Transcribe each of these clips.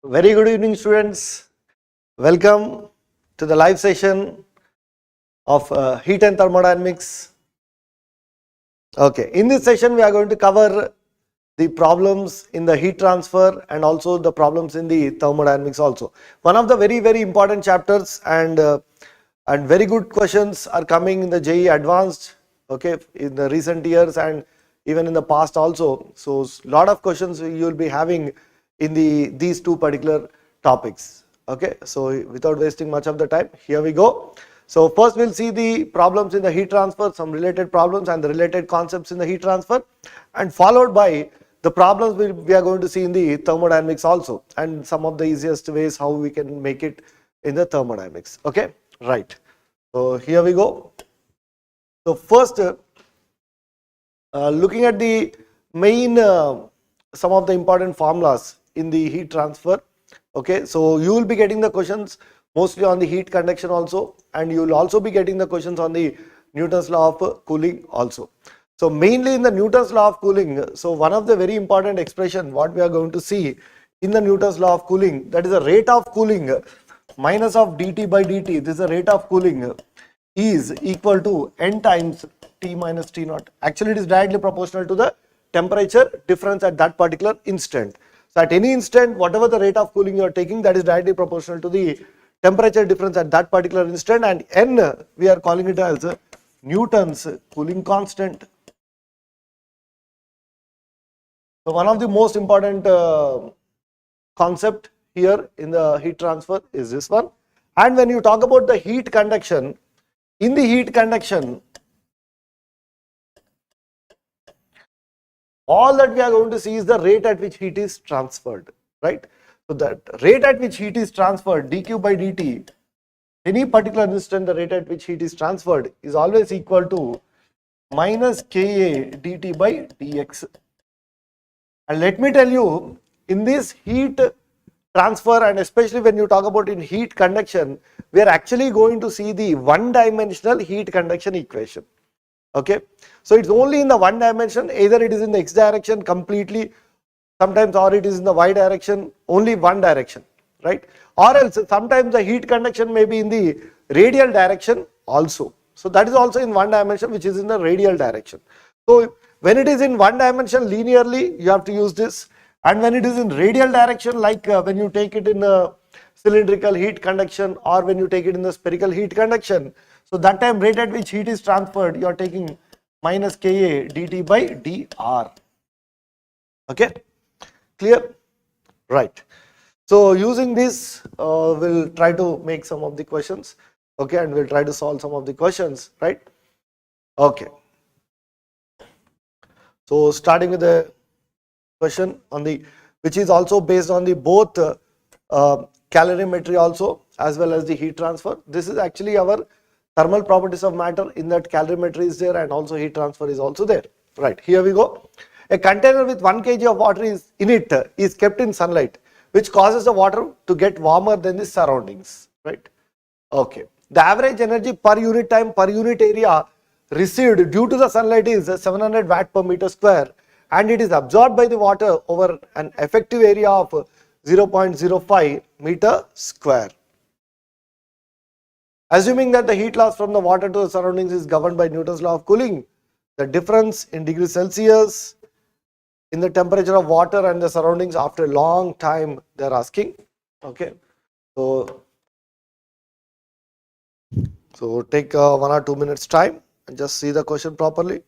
Very good evening, students. Welcome to the live session of Heat and Thermodynamics. Okay, in this session we are going to cover the problems in the heat transfer and also the problems in the thermodynamics also. One of the very important chapters and very good questions are coming in the JEE advanced, okay, in the recent years and even in the past also. So lot of questions you will be having in these two particular topics. Okay, so without wasting much of the time, here we go. So first we'll see the problems in the heat transfer, some related problems and the related concepts in the heat transfer, and followed by the problems we are going to see in the thermodynamics also, and some of the easiest ways how we can make it in the thermodynamics. Okay, right. So here we go. So first, looking at the main some of the important formulas in the heat transfer. Okay, so you will be getting the questions mostly on the heat conduction also, and you will also be getting the questions on the Newton's law of cooling also. So mainly in the Newton's law of cooling, so one of the very important expression what we are going to see in the Newton's law of cooling, that is the rate of cooling minus of dt by dt, this is the rate of cooling, is equal to n times T minus T naught. Actually it is directly proportional to the temperature difference at that particular instant. So at any instant, whatever the rate of cooling you are taking, that is directly proportional to the temperature difference at that particular instant, and n we are calling it as Newton's cooling constant. So one of the most important concept here in the heat transfer is this one. And when you talk about the heat conduction, in the heat conduction, all that we are going to see is the rate at which heat is transferred, right? So that rate at which heat is transferred, dq by dt, any particular instant the rate at which heat is transferred is always equal to minus Ka dt by dx. And let me tell you, in this heat transfer, and especially when you talk about in heat conduction, we are actually going to see the one-dimensional heat conduction equation. Okay, so it's only in the one dimension, either it is in the x direction completely, sometimes, or it is in the y direction, only one direction, right? Or else sometimes the heat conduction may be in the radial direction also. So that is also in one dimension, which is in the radial direction. So when it is in one dimension linearly, you have to use this, and when it is in radial direction, like when you take it in a cylindrical heat conduction or when you take it in the spherical heat conduction, so that time rate at which heat is transferred, you are taking minus Ka dt by dr. Okay, clear? Right. So using this, we'll try to make some of the questions. Okay, and we'll try to solve some of the questions, right? Okay. So starting with the question on the, which is also based on the both calorimetry also as well as the heat transfer. This is actually our thermal properties of matter, in that calorimetry is there and also heat transfer is also there. Right, here we go. A container with 1 kg of water is in it is kept in sunlight, which causes the water to get warmer than the surroundings, right? Okay. The average energy per unit time per unit area received due to the sunlight is 700 watt per meter square, and it is absorbed by the water over an effective area of 0.05 meter square. Assuming that the heat loss from the water to the surroundings is governed by Newton's law of cooling, the difference in degrees Celsius in the temperature of water and the surroundings after a long time they are asking. Okay, so take 1 or 2 minutes time and just see the question properly.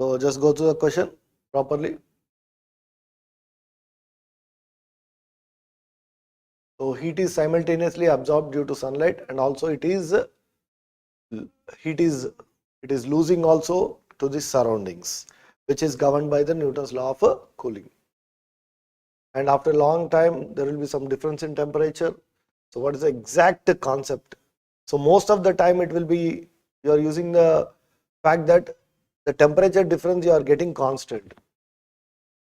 So just go through the question properly. So heat is simultaneously absorbed due to sunlight, and also it is losing also to the surroundings, which is governed by the Newton's law of cooling. and after a long time there will be some difference in temperature. So what is the exact concept? So most of the time it will be, you are using the fact that the temperature difference you are getting constant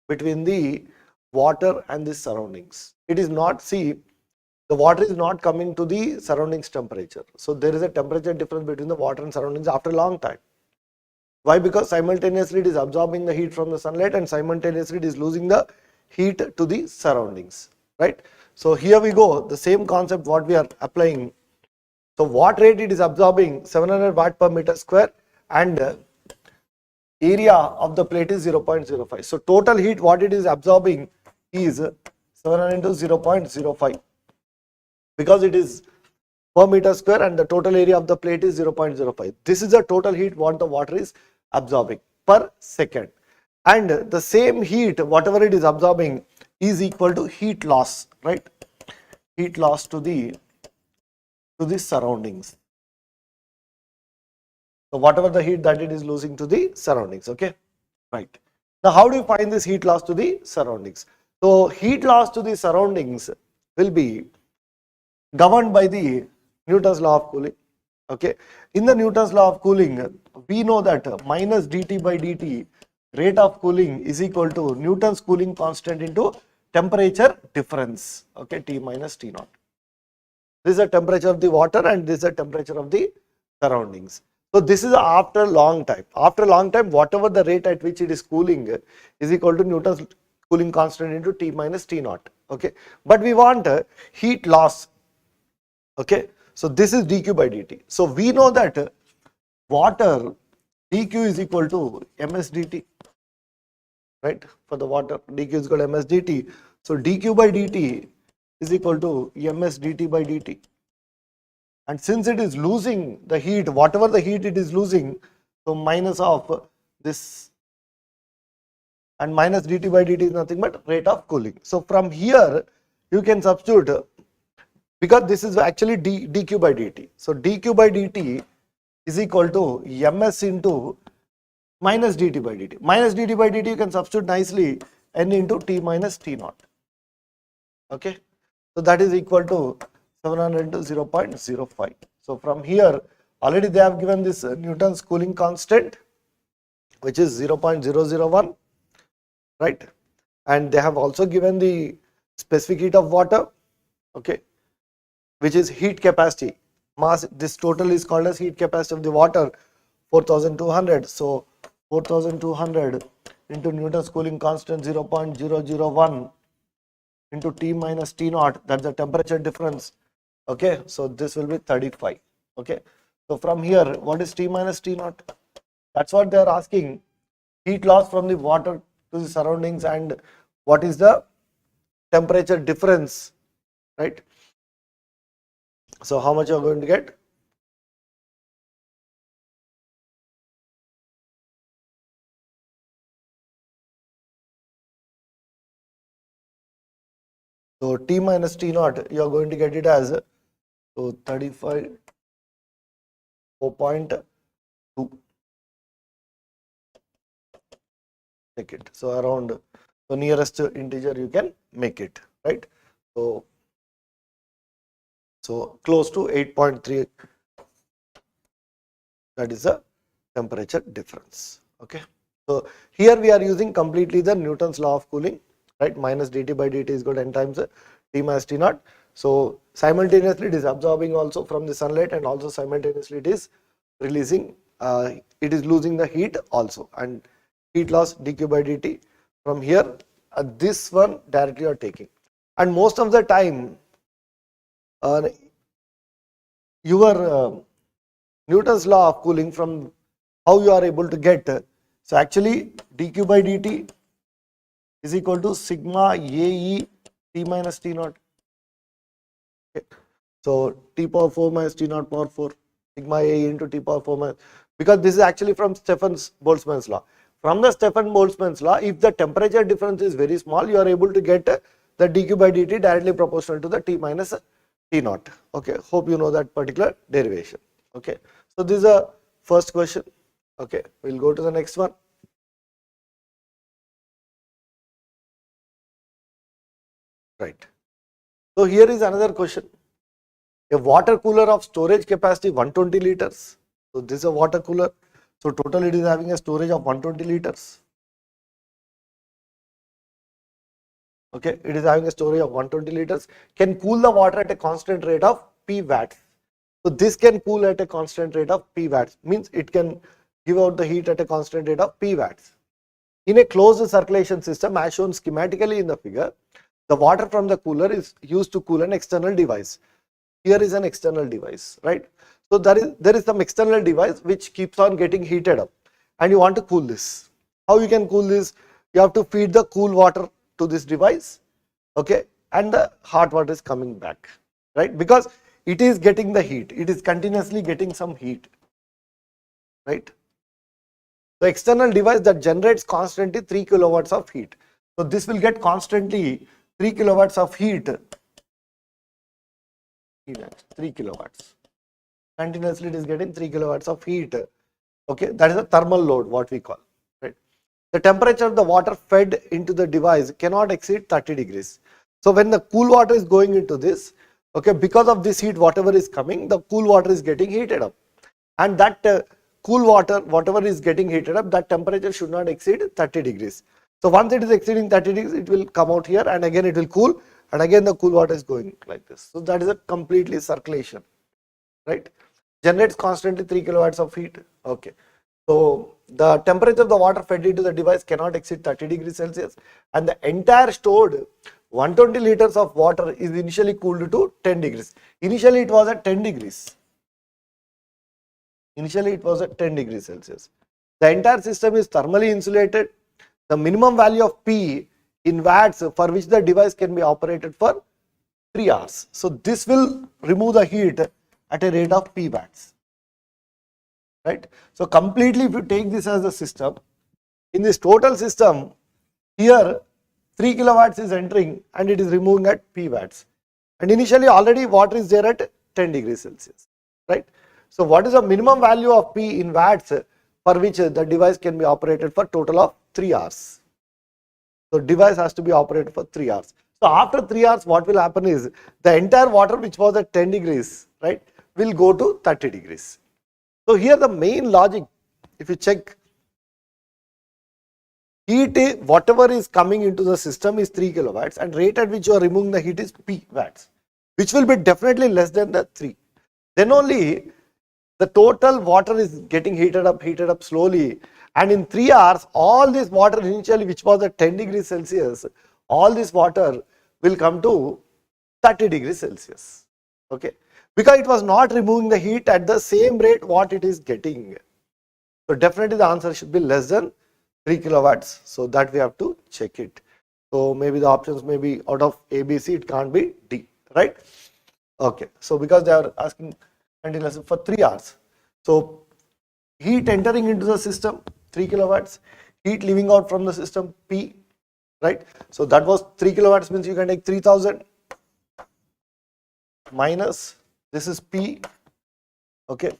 between the water and the surroundings. It is not, see, the water is not coming to the surroundings temperature. So there is a temperature difference between the water and surroundings after a long time. Why? Because simultaneously it is absorbing the heat from the sunlight and simultaneously it is losing the heat to the surroundings, right? So here we go, the same concept what we are applying. So what rate it is absorbing? 700 watt per meter square, and area of the plate is 0.05. So total heat what it is absorbing is 700 into 0.05, because it is per meter square and the total area of the plate is 0.05. This is the total heat what the water is absorbing per second, and the same heat whatever it is absorbing is equal to heat loss, right? Heat loss to the surroundings. So whatever the heat that it is losing to the surroundings, okay, right. Now how do you find this heat loss to the surroundings? So heat loss to the surroundings will be governed by the Newton's law of cooling. Okay, in the Newton's law of cooling, we know that minus dt by dt rate of cooling is equal to Newton's cooling constant into temperature difference. Okay, T minus T naught. This is the temperature of the water and this is the temperature of the surroundings. So this is after long time. After long time, whatever the rate at which it is cooling is equal to Newton's cooling constant into T minus T naught. Okay, but we want heat loss. Okay, so this is dq by dt. So we know that water dq is equal to ms dt, right? For the water, dq is equal to ms dt. So dq by dt is equal to ms dt by dt. And since it is losing the heat, whatever the heat it is losing, so minus of this, and minus dt by dt is nothing but rate of cooling. So from here you can substitute, because this is actually dq by dt. So dq by dt is equal to ms into minus dt by dt. Minus dt by dt you can substitute nicely n into t minus t naught. Okay, so that is equal to 700 into 0.05. So from here already they have given this Newton's cooling constant, which is 0.001, right? And they have also given the specific heat of water, okay, which is heat capacity. Mass, this total is called as heat capacity of the water, 4200. So 4200 into Newton's cooling constant 0.001 into T minus T naught, that's the temperature difference. Okay, so this will be 35. Okay, so from here, what is T minus T naught? That's what they are asking. Heat loss from the water to the surroundings and what is the temperature difference, right? So how much you are going to get? So T minus T naught, you are going to get it as, so 35.4.2. Take it. So around, so nearest integer you can make it, right? So close to 8.3, that is the temperature difference. Okay, so here we are using completely the Newton's law of cooling, right? Minus dt by dt is equal to n times T minus T naught. So simultaneously it is absorbing also from the sunlight and also simultaneously it is releasing, it is losing the heat also, and heat loss dq by dt. From here this one directly you are taking, and most of the time your Newton's law of cooling, from how you are able to get, so actually dq by dt is equal to sigma ae T minus T naught. Okay. So T power 4 minus T naught power 4, sigma ae into T power 4 minus, because this is actually from Stefan-Boltzmann's law. From the Stefan-Boltzmann's law, if the temperature difference is very small, you are able to get the dq by dt directly proportional to the T minus T naught. Okay, hope you know that particular derivation. Okay, so this is a first question. Okay, we'll go to the next one. right? So here is another question. A water cooler of storage capacity 120 liters. So this is a water cooler. So total it is having a storage of 120 liters. Okay, it is having a storage of 120 liters. Can cool the water at a constant rate of P watts. So this can cool at a constant rate of P watts. Means it can give out the heat at a constant rate of P watts. In a closed circulation system as shown schematically in the figure, the water from the cooler is used to cool an external device. Here is an external device, right? So there is some external device which keeps on getting heated up and you want to cool this. How you can cool this? You have to feed the cool water to this device, okay, and the hot water is coming back, right? Because it is getting the heat, it is continuously getting some heat, right? The external device that generates constantly 3 kilowatts of heat. So this will get constantly 3 kilowatts of heat, 3 kilowatts. Continuously it is getting 3 kilowatts of heat. Okay, that is a thermal load, what we call, right? The temperature of the water fed into the device cannot exceed 30 degrees. So when the cool water is going into this, okay, because of this heat, whatever is coming, the cool water is getting heated up. And that cool water, whatever is getting heated up, that temperature should not exceed 30 degrees. So once it is exceeding 30 degrees, it will come out here and again it will cool and again the cool water is going like this. So that is a completely circulation, right? Generates constantly 3 kilowatts of heat. Okay. So the temperature of the water fed into the device cannot exceed 30 degrees Celsius and the entire stored 120 liters of water is initially cooled to 10 degrees. Initially it was at 10 degrees. Initially it was at 10 degrees Celsius. The entire system is thermally insulated. The minimum value of P in watts for which the device can be operated for 3 hours. So this will remove the heat at a rate of P watts, right? So completely if you take this as a system, in this total system, here 3 kilowatts is entering and it is removing at P watts. And initially already water is there at 10 degrees Celsius, right? So what is the minimum value of P in watts for which the device can be operated for total of 3 hours? So device has to be operated for 3 hours. So after 3 hours, what will happen is the entire water which was at 10 degrees, right, will go to 30 degrees. So here the main logic, if you check, heat, whatever is coming into the system is 3 kilowatts and rate at which you are removing the heat is P watts, which will be definitely less than the 3. Then only the total water is getting heated up slowly, and in 3 hours all this water initially which was at 10 degrees Celsius, all this water will come to 30 degrees Celsius, okay, because it was not removing the heat at the same rate what it is getting. So definitely the answer should be less than 3 kilowatts, so that we have to check it. So maybe the options may be out of A, B, C, it can't be D, right? Okay, so because they are asking continuously for 3 hours. So heat entering into the system 3 kilowatts, heat leaving out from the system P, right? So that was 3 kilowatts, means you can take 3000 minus this is P, okay,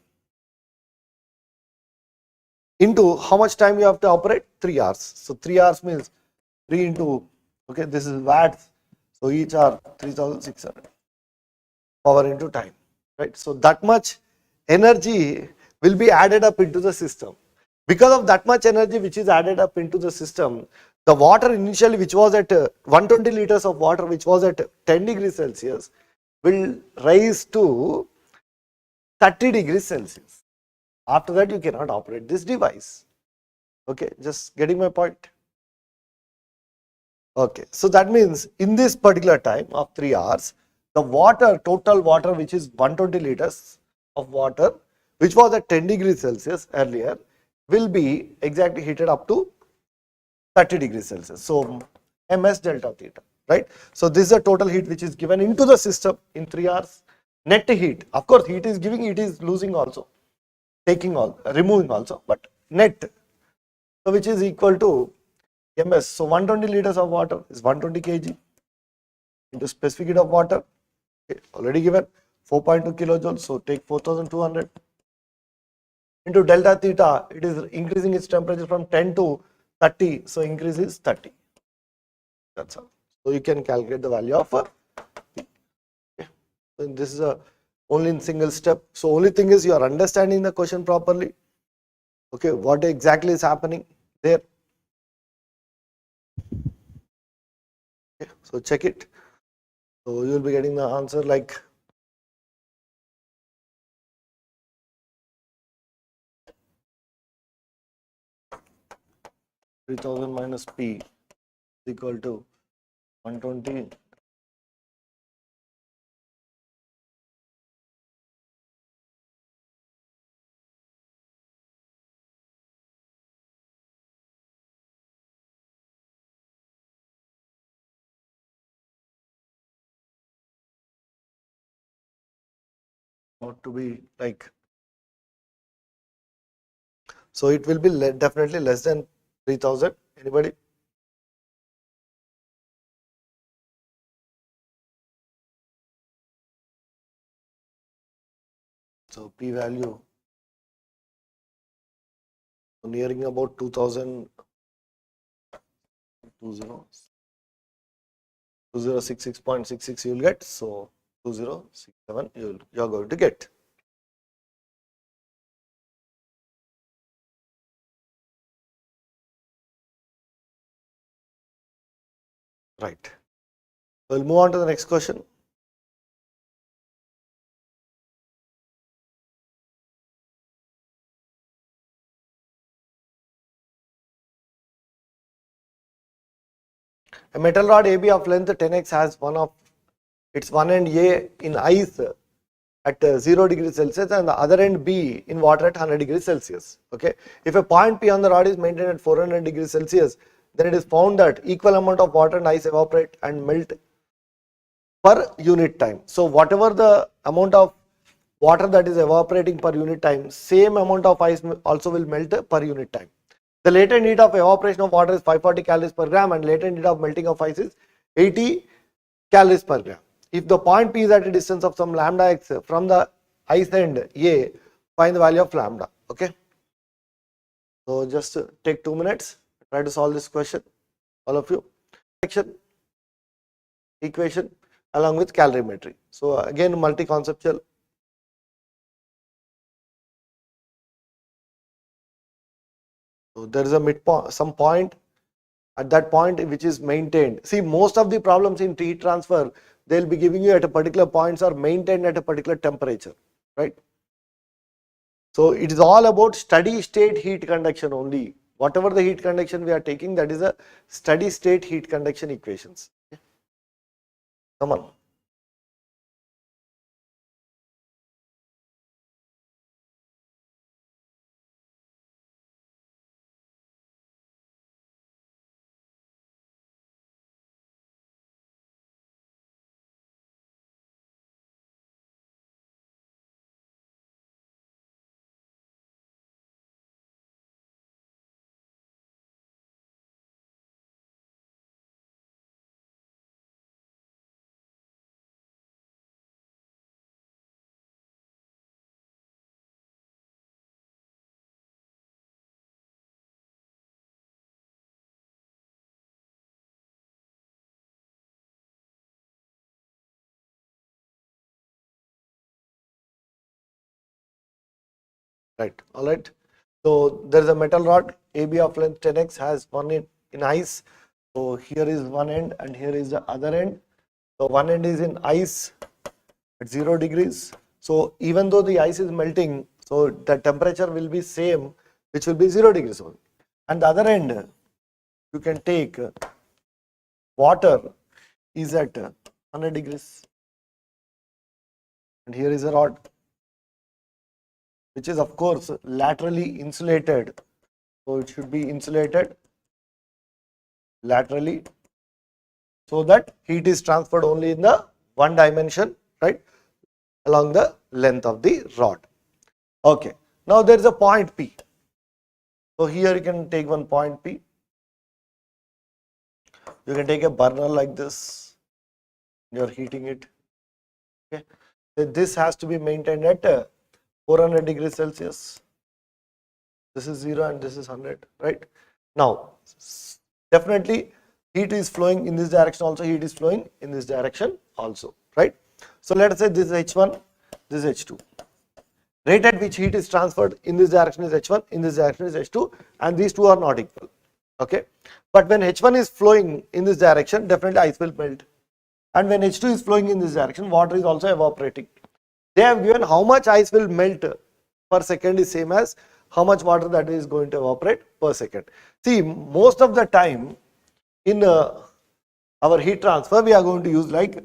into how much time you have to operate? 3 hours. So 3 hours means 3 into, okay, this is watts, so each hour 3600 power into time, right? So that much energy will be added up into the system. Because of that much energy which is added up into the system, the water initially which was at 120 liters of water which was at 10 degrees Celsius will rise to 30 degrees Celsius. After that you cannot operate this device. Okay, just getting my point? Okay, so that means in this particular time of 3 hours, the water, total water which is 120 liters of water which was at 10 degrees Celsius earlier will be exactly heated up to 30 degrees Celsius. So ms delta theta, right? So this is the total heat which is given into the system in 3 hours. Net heat, of course heat is giving, it is losing also, taking all, removing also, but net, so which is equal to ms. So 120 liters of water is 120 kg into specific heat of water, okay, already given 4.2 kilojoules. So take 4200 into delta theta, it is increasing its temperature from 10 to 30, so increase is 30. That's all. So you can calculate the value of P. Okay. So this is a only in single step. So only thing is you are understanding the question properly. Okay, what exactly is happening there? Okay, so check it. So you will be getting the answer like 3000 minus P is equal to 120 not to be like, so it will be definitely less than 3000. Anybody? So P value nearing about 2000, 2066.66 you will get. So 2067 you are going to get. Right. We'll move on to the next question. A metal rod AB of length 10x has one of its one end A in ice at 0 degrees Celsius and the other end B in water at 100 degrees Celsius. Okay. If a point P on the rod is maintained at 400 degrees Celsius, then it is found that equal amount of water and ice evaporate and melt per unit time. So whatever the amount of water that is evaporating per unit time, same amount of ice also will melt per unit time. The latent heat of evaporation of water is 540 calories per gram and latent heat of melting of ice is 80 calories per gram. If the point P is at a distance of some lambda x from the ice end A, find the value of lambda. Okay. So just take 2 minutes, try to solve this question, all of you. Equation along with calorimetry. So again, multi-conceptual. So there is a midpoint, some point at that point which is maintained. See, most of the problems in heat transfer, they will be giving you at a particular points are maintained at a particular temperature, right? So it is all about steady state heat conduction only. Whatever the heat conduction we are taking, that is a steady state heat conduction equations. Come on. Right. All right. So there is a metal rod AB of length 10x has one in ice. So here is one end and here is the other end. So one end is in ice at 0 degrees. So even though the ice is melting, so the temperature will be same, which will be 0 degrees only. And the other end, you can take water is at 100 degrees. And here is a rod, which is of course laterally insulated. So it should be insulated laterally so that heat is transferred only in the one dimension, right, along the length of the rod. Okay. Now there is a point P. So here you can take one point P. You can take a burner like this. You are heating it. Okay. So this has to be maintained at 400 degrees Celsius. This is 0 and this is 100, right? Now, definitely heat is flowing in this direction also, heat is flowing in this direction also, right? So let us say this is H1, this is H2. Rate at which heat is transferred in this direction is H1, in this direction is H2, and these two are not equal. Okay, but when H1 is flowing in this direction, definitely ice will melt, and when H2 is flowing in this direction, water is also evaporating. They have given how much ice will melt per second is same as how much water that is going to evaporate per second. See, most of the time in our heat transfer, we are going to use like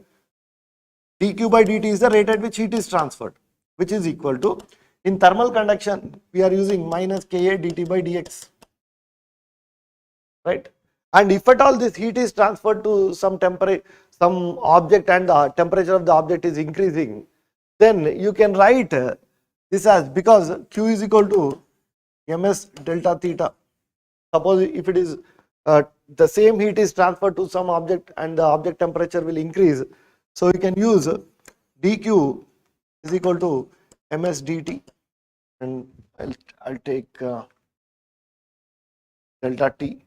dq by dt is the rate at which heat is transferred, which is equal to, in thermal conduction, we are using minus Ka dt by dx, right? And if at all this heat is transferred to some temperature, some object, and the temperature of the object is increasing, then you can write this as, because Q is equal to ms delta theta. Suppose if it is the same heat is transferred to some object and the object temperature will increase, so you can use dq is equal to ms dt, and I'll take delta t.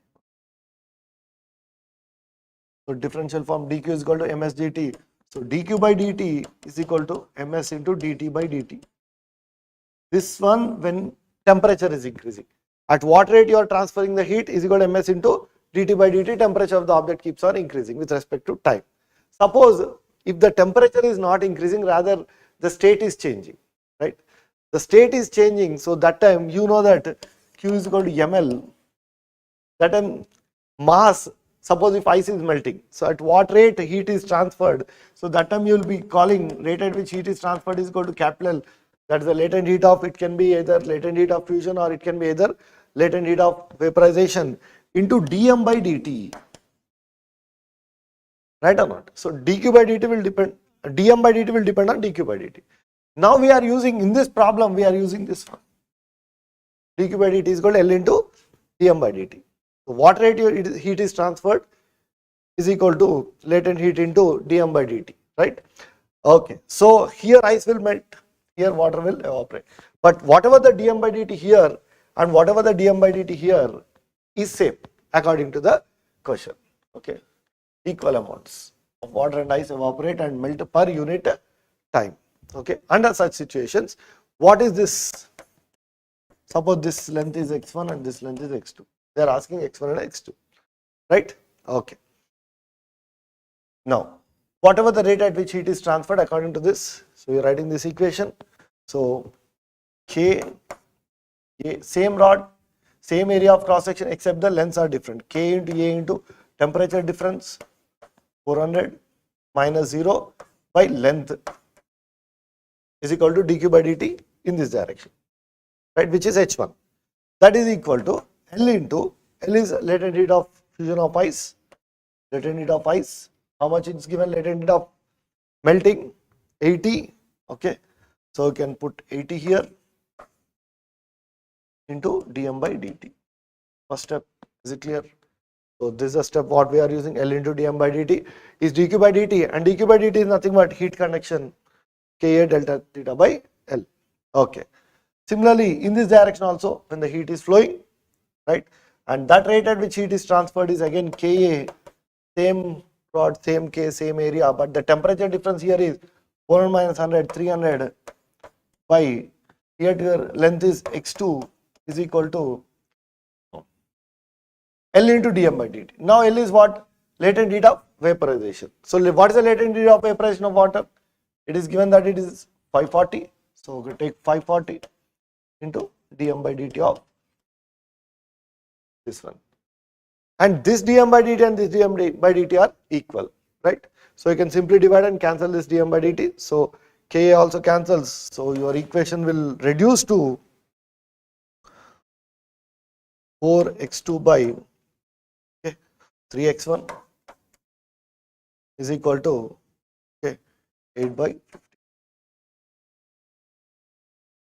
So differential form dq is equal to ms dt. So dq by dt is equal to ms into dt by dt. This one when temperature is increasing. At what rate you are transferring the heat is equal to ms into dt by dt, temperature of the object keeps on increasing with respect to time. Suppose if the temperature is not increasing, rather the state is changing, right? The state is changing, so that time you know that Q is equal to ml. That time mass, suppose if ice is melting, so at what rate heat is transferred, so that time you will be calling rate at which heat is transferred is equal to capital L, that is the latent heat of, it can be either latent heat of fusion or it can be either latent heat of vaporization, into dm by dt, right or not? So dq by dt will depend, dm by dt will depend on dq by dt. Now we are using, in this problem we are using this one, dq by dt is equal to L into dm by dt. So what rate your heat is transferred is equal to latent heat into dm by dt, right? Okay, so here ice will melt, here water will evaporate, but whatever the dm by dt here and whatever the dm by dt here is same according to the question. Okay, equal amounts of water and ice evaporate and melt per unit time. Okay, under such situations, what is this? Suppose this length is x1 and this length is x2. They are asking x1 and x2, right? Okay. Now, whatever the rate at which heat is transferred according to this, so we are writing this equation. So K, same rod, same area of cross section, except the lengths are different. K into A into temperature difference 400 minus 0 by length is equal to dq by dt in this direction, right, which is H1. That is equal to L into, L is latent heat of fusion of ice, latent heat of ice. How much is given? Latent heat of melting 80. Okay, so you can put 80 here into dm by dt. First step, is it clear? So this is a step what we are using, L into dm by dt is dq by dt, and dq by dt is nothing but heat conduction Ka delta theta by L. Okay. Similarly, in this direction also, when the heat is flowing, right, and that rate at which heat is transferred is again Ka, same rod, same K, same area, but the temperature difference here is 400 minus 100, 300 by, here your length is x2 is equal to L into dm by dt. Now L is what? Latent heat of vaporization. So what is the latent heat of vaporization of water? It is given that it is 540. So we take 540 into dm by dt of this one. And this dm by dt and this dm by dt are equal, right? So you can simply divide and cancel this dm by dt. So Ka also cancels. So your equation will reduce to 4x2 by 3x1 is equal to 8 by 50.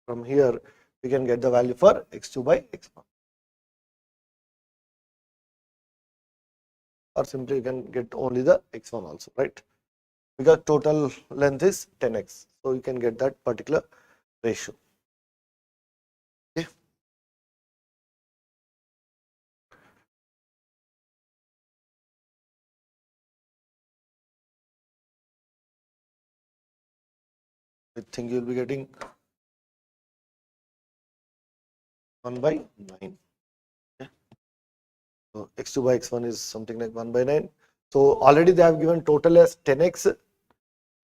From here we can get the value for x2 by x1, or simply you can get only the x1 also, right? Because total length is 10x, so you can get that particular ratio. Okay. I think you will be getting 1 by 9. Okay. So x2 by x1 is something like 1 by 9. So already they have given total as 10x,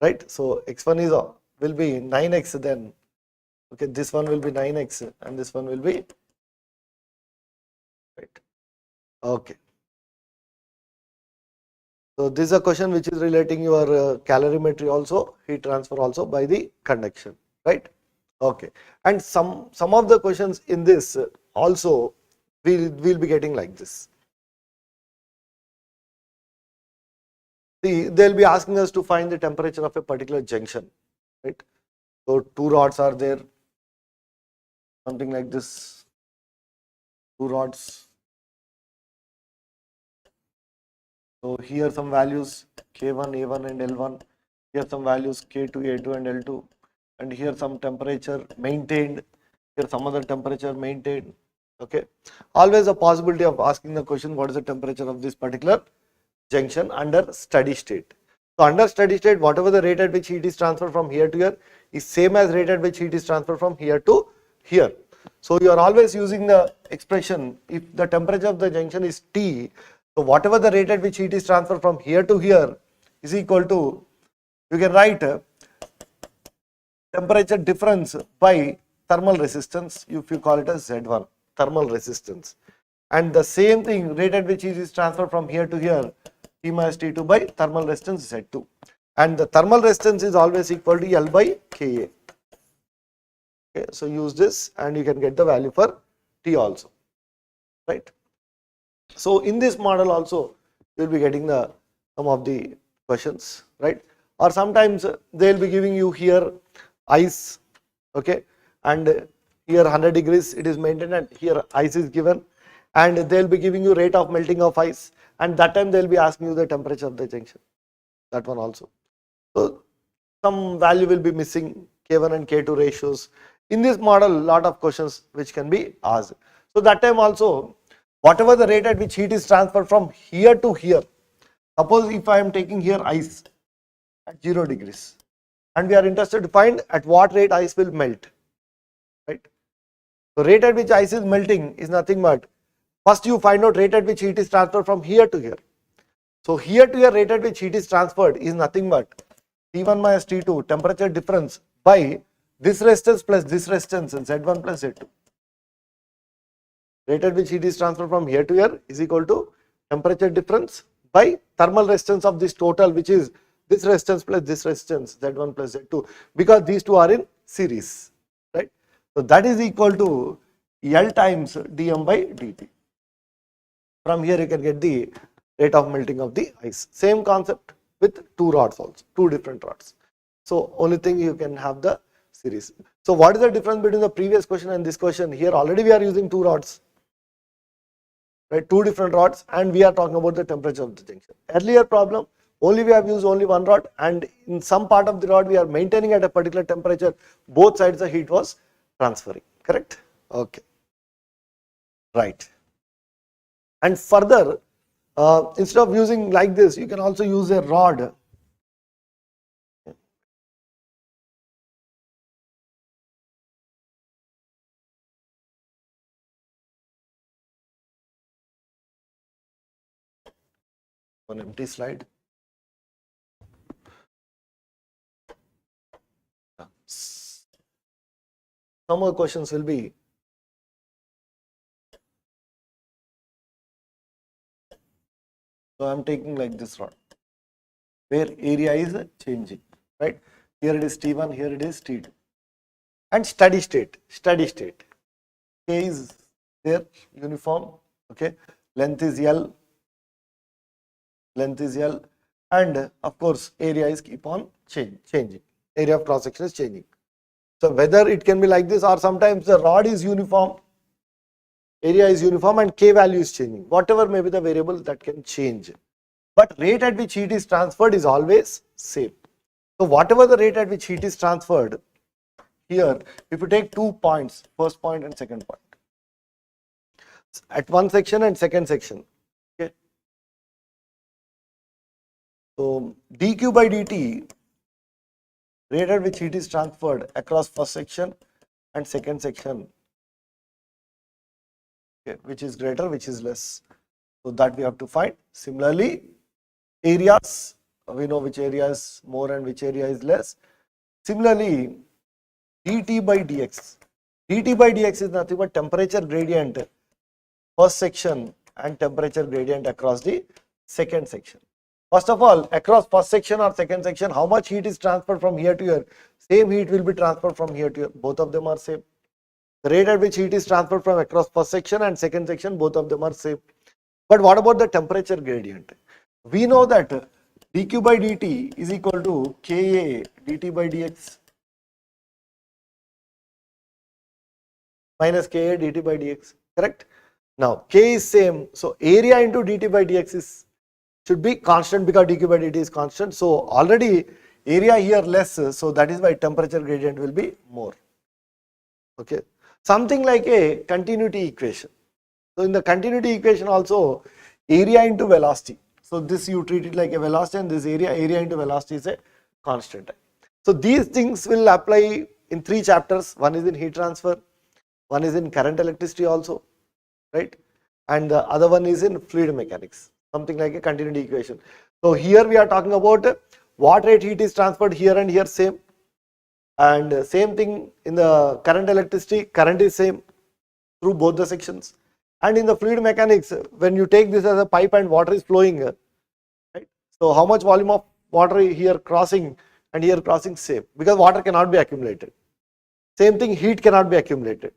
right? So x1 is will be 9x then. Okay, this one will be 9x and this one will be, right? Okay. So this is a question which is relating your calorimetry also, heat transfer also by the conduction, right? Okay. And some of the questions in this also we'll be getting like this. See, they'll be asking us to find the temperature of a particular junction, right? So two rods are there, something like this, two rods. So here some values K1, A1 and L1, here some values K2, A2 and L2, and here some temperature maintained, here some other temperature maintained. Okay, always a possibility of asking the question, what is the temperature of this particular junction under steady state. So under steady state, whatever the rate at which heat is transferred from here to here is same as rate at which heat is transferred from here to here. So you are always using the expression, if the temperature of the junction is T, so whatever the rate at which heat is transferred from here to here is equal to, you can write temperature difference by thermal resistance, if you call it as Z1, thermal resistance. And the same thing, rate at which heat is transferred from here to here, T minus T2 by thermal resistance Z2. And the thermal resistance is always equal to L by Ka. Okay, so use this and you can get the value for T also, right? So in this model also, you will be getting the some of the questions, right? Or sometimes they will be giving you here ice, okay, and here 100 degrees it is maintained and here ice is given, and they will be giving you rate of melting of ice, and that time they will be asking you the temperature of the junction, that one also. So some value will be missing, K1 and K2 ratios. In this model, lot of questions which can be asked. So that time also, whatever the rate at which heat is transferred from here to here, suppose if I am taking here ice at 0 degrees and we are interested to find at what rate ice will melt, right? So rate at which ice is melting is nothing but, first you find out rate at which heat is transferred from here to here. So here to here rate at which heat is transferred is nothing but T1 minus T2 temperature difference by this resistance plus this resistance and Z1 plus Z2. Rate at which heat is transferred from here to here is equal to temperature difference by thermal resistance of this total, which is this resistance plus this resistance Z1 plus Z2, because these two are in series, right? So that is equal to L times dm by dt. From here you can get the rate of melting of the ice. Same concept with two rods also, two different rods. So only thing you can have the series. So what is the difference between the previous question and this question? Here already we are using two rods, right? Two different rods, and we are talking about the temperature of the junction. Earlier problem, only we have used only one rod, and in some part of the rod we are maintaining at a particular temperature. Both sides the heat was transferring, correct? Okay, right. And further, instead of using like this, you can also use a rod. One empty slide. Some more questions will be, so I am taking like this rod, where area is changing, right? Here it is T1, here it is T2. And steady state, K is there, uniform, okay, length is L, and of course area is keep on changing, area of cross section is changing. So whether it can be like this, or sometimes the rod is uniform, area is uniform, and K value is changing, whatever may be the variable that can change, but rate at which heat is transferred is always same. So whatever the rate at which heat is transferred, here if you take 2 points, first point and second point, at one section and second section, okay, so dq by dt rate at which heat is transferred across first section and second section, okay, which is greater, which is less. So that we have to find. Similarly, areas, we know which area is more and which area is less. Similarly, dt by dx. dt by dx is nothing but temperature gradient first section and temperature gradient across the second section. First of all, across first section or second section, how much heat is transferred from here to here? Same heat will be transferred from here to here. Both of them are same. The rate at which heat is transferred from across first section and second section, both of them are same. But what about the temperature gradient? We know that dq by dt is equal to Ka dt by dx minus Ka dt by dx, correct? Now K is same, so area into dt by dx is should be constant because dq by dt is constant. So already area here less, so that is why temperature gradient will be more. Okay, something like a continuity equation. So in the continuity equation also, area into velocity. So this you treat it like a velocity, and this area into velocity is a constant. So these things will apply in 3 chapters. One is in heat transfer, one is in current electricity also, right? And the other one is in fluid mechanics, something like a continuity equation. So here we are talking about what rate heat is transferred here and here same. And same thing in the current electricity, current is same through both the sections. And in the fluid mechanics, when you take this as a pipe and water is flowing, right? So how much volume of water here crossing and here crossing same, because water cannot be accumulated. Same thing, heat cannot be accumulated.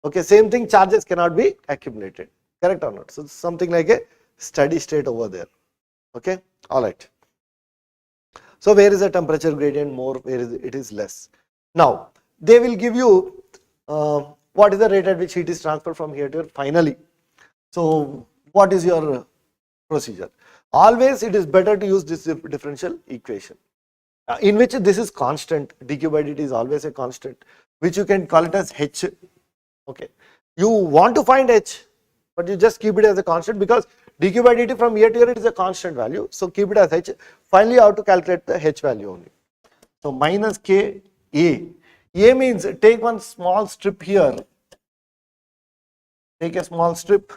Okay, same thing, charges cannot be accumulated. Correct or not? So something like a steady state over there. Okay, all right. So where is the temperature gradient more, where is it is less? Now they will give you what is the rate at which heat is transferred from here to here finally. So what is your procedure? Always it is better to use this differential equation in which this is constant, dq by dt is always a constant, which you can call it as h. Okay, you want to find h, but you just keep it as a constant because dq by dt from here to here it is a constant value, so keep it as h. Finally you have to calculate the h value only. So minus K A. A means take one small strip here, take a small strip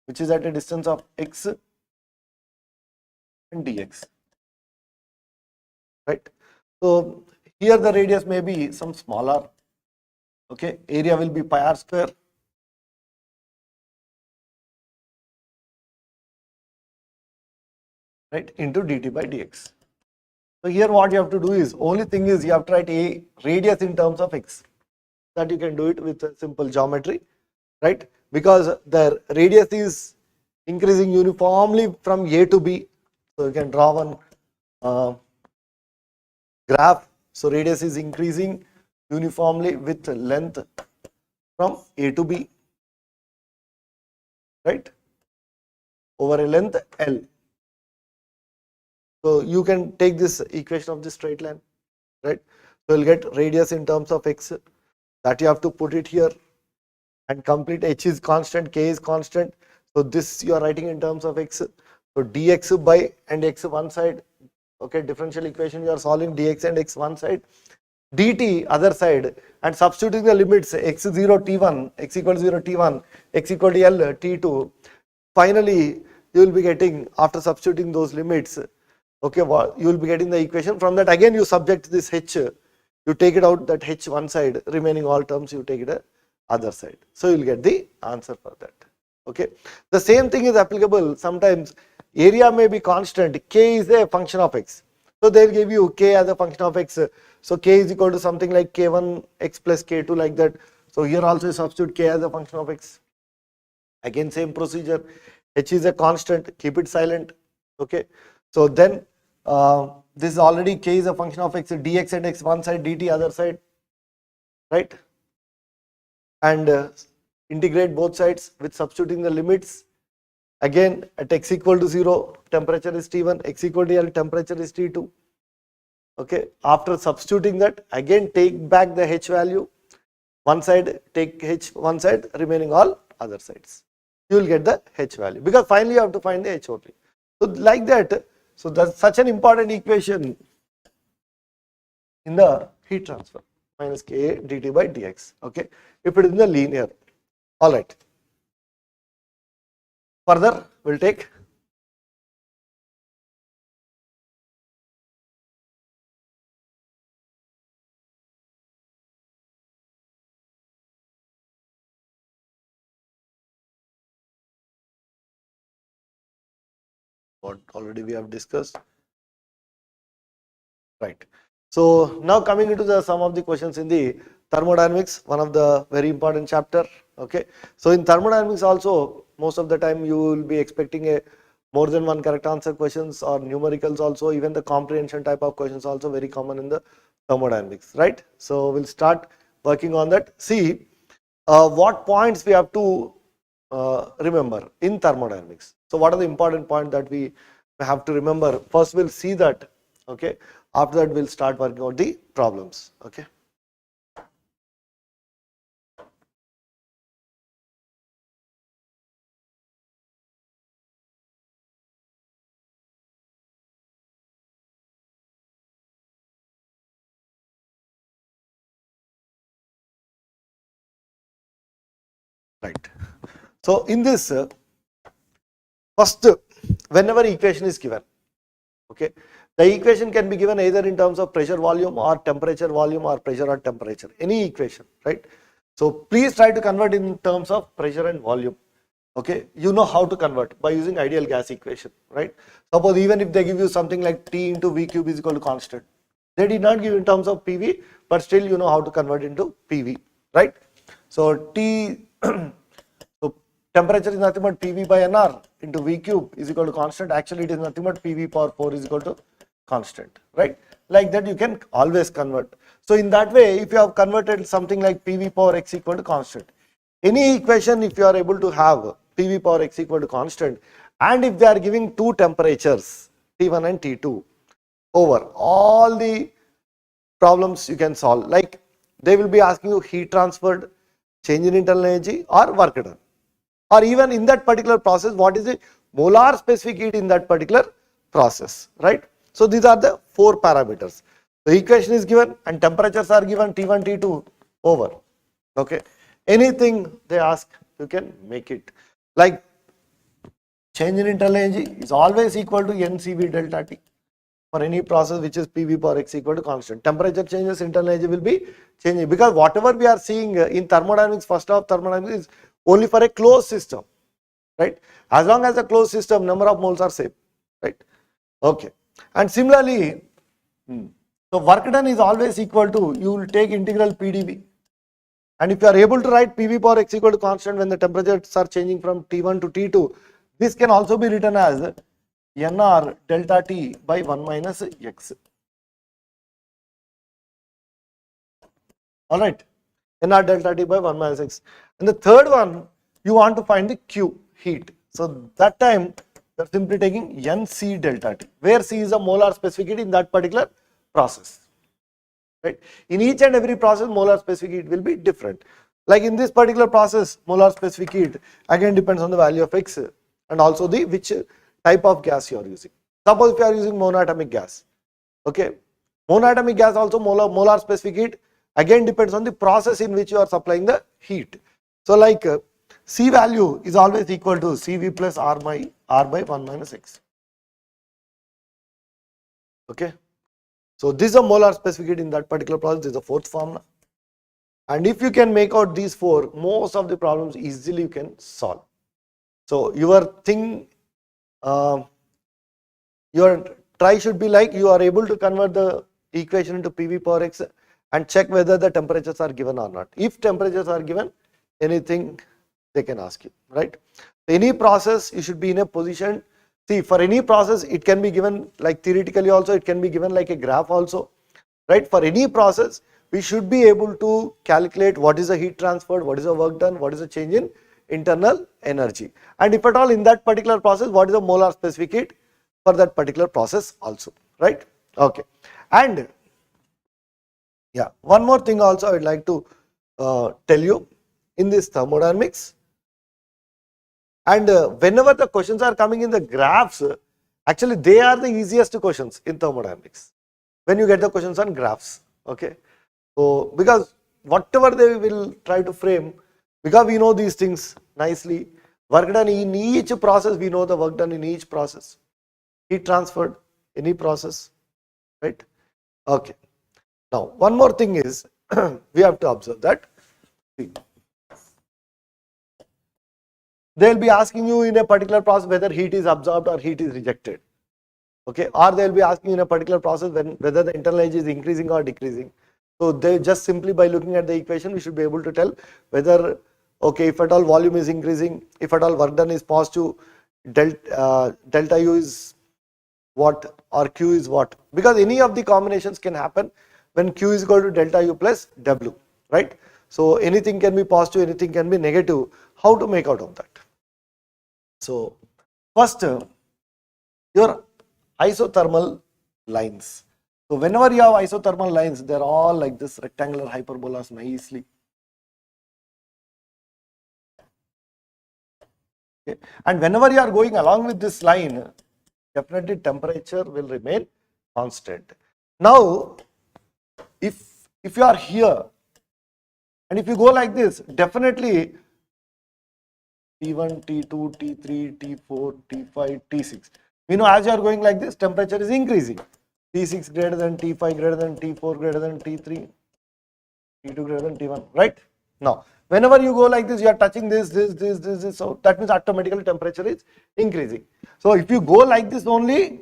which is at a distance of x and dx, right? So here the radius may be some smaller, okay, area will be pi r square, right, into dt by dx. So here what you have to do is, only thing is you have to write a radius in terms of x, that you can do it with a simple geometry, right? Because the radius is increasing uniformly from A to B. So you can draw one graph. So radius is increasing uniformly with length from A to B, right, over a length L. So you can take this equation of this straight line, right? So you'll get radius in terms of x, that you have to put it here, and complete h is constant, k is constant. So this you are writing in terms of x. So dx by and x one side, okay, differential equation you are solving, dx and x one side, dt other side, and substituting the limits x0 t1, x equal to 0 t1, x equal to L t2. Finally you will be getting, after substituting those limits, okay, you will be getting the equation. From that again you subject this h, you take it out, that h one side, remaining all terms you take it the other side. So you will get the answer for that. Okay, the same thing is applicable. Sometimes area may be constant, k is a function of x, so they will give you k as a function of x. So k is equal to something like k1 x plus k2, like that. So here also you substitute k as a function of x. Again same procedure, h is a constant, keep it silent. Okay, so then this is already k is a function of x, dx and x one side, dt other side, right? And integrate both sides with substituting the limits. Again at x equal to 0 temperature is T1, x equal to L temperature is T2. Okay, after substituting that, again take back the h value, one side take h one side, remaining all other sides, you will get the h value, because finally you have to find the h only. So like that, so that's such an important equation. in the heat transfer, minus Ka dt by dx. Okay, if it is in the linear. All right. Further, we'll take what already we have discussed. Right. So now coming into the some of the questions in the thermodynamics, one of the very important chapter. Okay. So in thermodynamics also, most of the time you will be expecting a more than one correct answer questions or numericals also, even the comprehension type of questions also very common in the thermodynamics, right? So we'll start working on that. See what points we have to remember in thermodynamics. So what are the important points that we have to remember? First we'll see that, okay. After that we'll start working out the problems, okay. Right. So in this, first, whenever equation is given, okay, the equation can be given either in terms of pressure volume or temperature volume or pressure or temperature, any equation, right? So please try to convert in terms of pressure and volume. Okay, you know how to convert by using ideal gas equation, right? Suppose even if they give you something like T into V cube is equal to constant, they did not give in terms of PV, but still you know how to convert into PV, right? So T, so temperature is nothing but PV by NR into V cube is equal to constant. Actually, it is nothing but PV power 4 is equal to constant, right? Like that you can always convert. So in that way, if you have converted something like PV power x equal to constant, any equation if you are able to have PV power x equal to constant, and if they are giving two temperatures T1 and T2, over all the problems you can solve, like they will be asking you heat transferred, change in internal energy or work done, or even in that particular process what is the molar specific heat in that particular process, right? So these are the four parameters. The equation is given and temperatures are given T1, T2 over, okay. Anything they ask you can make it, like change in internal energy is always equal to NCV delta T for any process which is PV power x equal to constant. Temperature changes, internal energy will be changing, because whatever we are seeing in thermodynamics, first law of thermodynamics is only for a closed system, right? As long as a closed system, number of moles are same, right? Okay. And similarly, so work done is always equal to, you will take integral PdV. And if you are able to write PV power x equal to constant when the temperatures are changing from T1 to T2, this can also be written as NR delta T by 1 minus x. Alright, NR delta T by 1 minus x. And the third one, you want to find the Q, heat. So that time, you are simply taking NC delta T, where C is a molar specific heat in that particular process. Right? In each and every process, molar specific heat will be different. Like in this particular process, molar specific heat again depends on the value of x and also the which type of gas you are using. Suppose if you are using monoatomic gas, okay, monoatomic gas also molar specific heat again depends on the process in which you are supplying the heat. So like C value is always equal to Cv plus R by 1 minus x. Okay. So this is a molar specific heat in that particular process. This is the fourth formula. And if you can make out these four, most of the problems easily you can solve. So your thing, your try should be like you are able to convert the equation into PV power x and check whether the temperatures are given or not. If temperatures are given, anything they can ask you, right? Any process you should be in a position. See, for any process it can be given like theoretically also, it can be given like a graph also, right? For any process we should be able to calculate what is the heat transferred, what is the work done, what is the change in internal energy, and if at all in that particular process what is the molar specific heat for that particular process also, right? Okay. And yeah, one more thing also I would like to tell you in this thermodynamics, and whenever the questions are coming in the graphs, actually they are the easiest questions in thermodynamics when you get the questions on graphs, Okay, so because whatever they will try to frame, because we know these things nicely, work done in each process, we know the work done in each process, heat transferred, any process, right? Okay. Now, one more thing is we have to observe that see, they will be asking you in a particular process whether heat is absorbed or heat is rejected. Okay, or they will be asking in a particular process whether the internal energy is increasing or decreasing. So they just simply by looking at the equation, we should be able to tell whether, okay, if at all volume is increasing, if at all work done is positive, delta U is what or Q is what, because any of the combinations can happen when Q is equal to delta U plus W, right? So anything can be positive, anything can be negative. How to make out of that? So first, your isothermal lines. So whenever you have isothermal lines, they're all like this rectangular hyperbolas nicely. Okay. And whenever you are going along with this line, definitely temperature will remain constant. Now, if you are here and if you go like this, definitely T1, T2, T3, T4, T5, T6. We know as you are going like this, temperature is increasing. T6 greater than T5 greater than T4 greater than T3, T2 greater than T1, right? Now, whenever you go like this, you are touching this, so that means automatically temperature is increasing. So if you go like this only,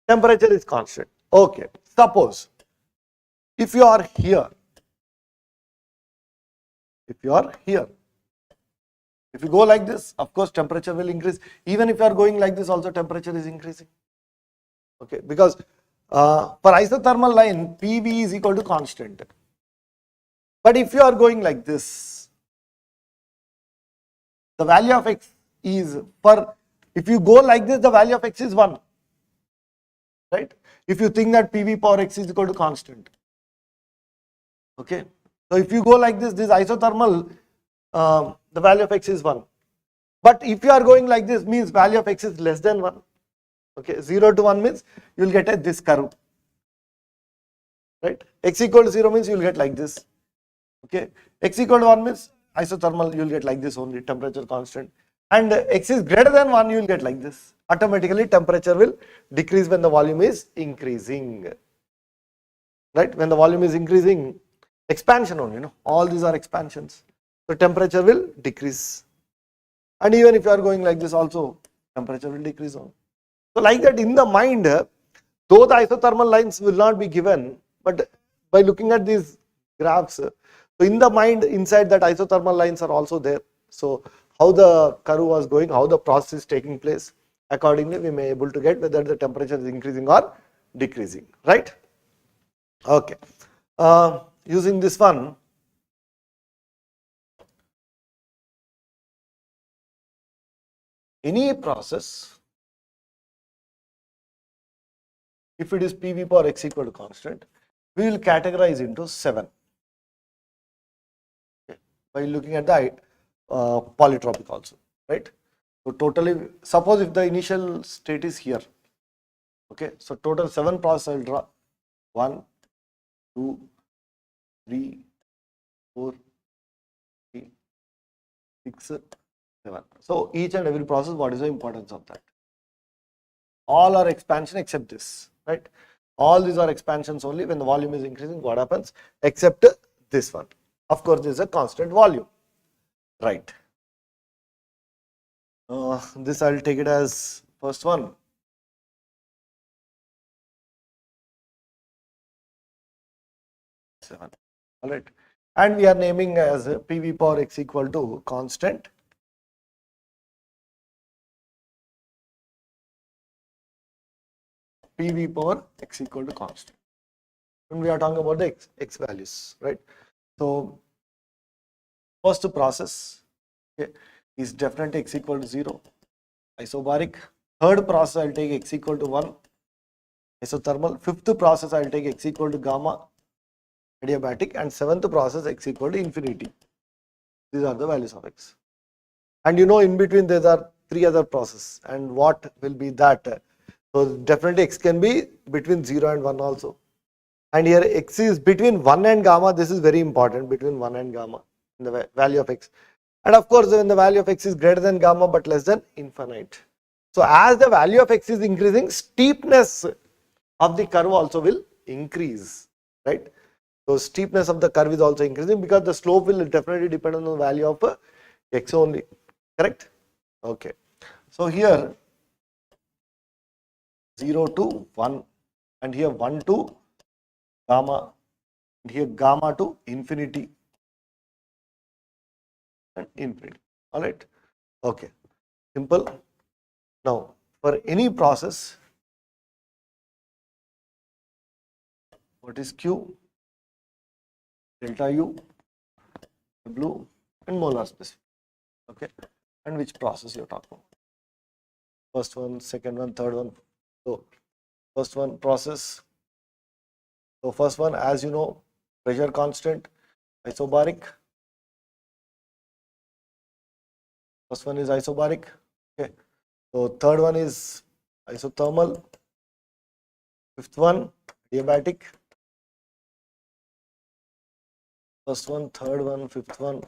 temperature is constant. Okay, suppose if you are here, if you go like this, of course temperature will increase. Even if you are going like this, also temperature is increasing. Okay, because for isothermal line, PV is equal to constant. But if you are going like this, the value of X is, if you go like this, the value of X is 1, right? If you think that PV power X is equal to constant. Okay, so if you go like this isothermal, the value of X is 1. But if you are going like this, means value of X is less than 1. Okay, 0 to 1 means you will get this curve, right? X equal to 0 means you will get like this. Okay, X equal to 1 means isothermal, you will get like this only, temperature constant. And X is greater than 1, you will get like this. Automatically temperature will decrease when the volume is increasing, right? When the volume is increasing, expansion only, all these are expansions. So temperature will decrease. And even if you are going like this also, temperature will decrease on. So like that in the mind, though the isothermal lines will not be given, but by looking at these graphs, so in the mind, inside that isothermal lines are also there. So how the curve was going, how the process is taking place, accordingly we may able to get whether the temperature is increasing or decreasing, right? Okay, using this one, any process, if it is PV power X equal to constant, we will categorize into 7. Okay, by looking at the polytropic also, right? So totally, suppose if the initial state is here, okay, so total 7 processes I will draw. 1, 2, 3, 4, 3, 6, 7. So each and every process, what is the importance of that? All are expansion except this, right? All these are expansions only. When the volume is increasing, what happens? Except this one. Of course, this is a constant volume, right? This I will take it as first one. All right, and we are naming as PV power X equal to constant. PV power X equal to constant. When we are talking about the X values, right? So first process, okay, is definitely X equal to 0, isobaric. Third process I will take X equal to 1, isothermal. Fifth process I will take X equal to gamma, adiabatic, and seventh process X equal to infinity. These are the values of X. And in between there are 3 other processes, and what will be that? So definitely X can be between 0 and 1 also, and here x is between 1 and gamma. This is very important, between 1 and gamma in the value of x. And of course, when the value of x is greater than gamma but less than infinite. So as the value of x is increasing, steepness of the curve also will increase, right? So steepness of the curve is also increasing because the slope will definitely depend on the value of x only, correct? Okay. So here 0 to 1, and here 1 to gamma, and here gamma to infinity and infinity. All right. Okay. Simple. Now for any process, what is Q, delta U, W, and molar specific. Okay. And which process you're talking about? First one, second one, third one. So first one, process. So first one, as you know, pressure constant, isobaric. First one is isobaric. Okay. So third one is isothermal. Fifth one, adiabatic. First one, third one, fifth one,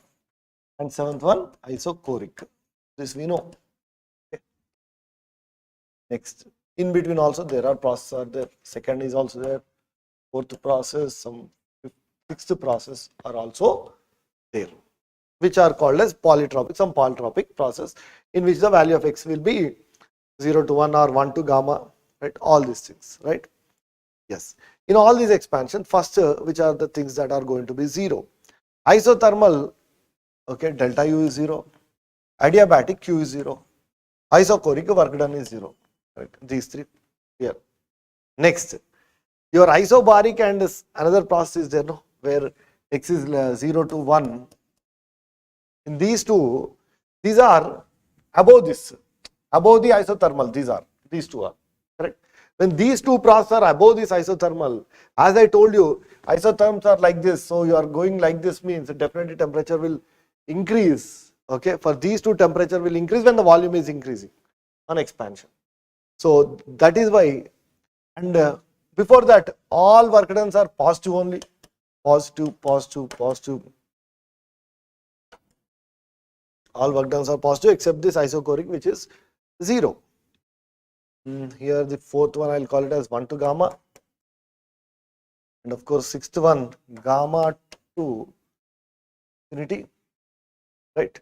and seventh one, isochoric. This we know. Okay. Next, in between also there are processes are there. Second is also there. Fourth process, some sixth process are also there, which are called as polytropic, some polytropic process in which the value of x will be 0 to 1 or 1 to gamma, right? All these things, right? Yes. In all these expansion, first, which are the things that are going to be 0? Isothermal, okay, delta U is 0. Adiabatic, Q is 0. Isochoric, work done is 0. Right? These three here. Next, your isobaric and another process is there, no? Where x is 0 to 1. In these two, these are above this, above the isothermal. These two are correct. When these two processes are above this isothermal, as I told you, isotherms are like this. So you are going like this means definitely temperature will increase. Okay, for these two, temperature will increase when the volume is increasing on expansion. So that is why, and before that, all work dones are positive only. Positive, positive, positive. All work dones are positive except this isochoric, which is 0. Here the fourth one, I'll call it as 1 to gamma. And of course, sixth one, gamma to infinity. Right?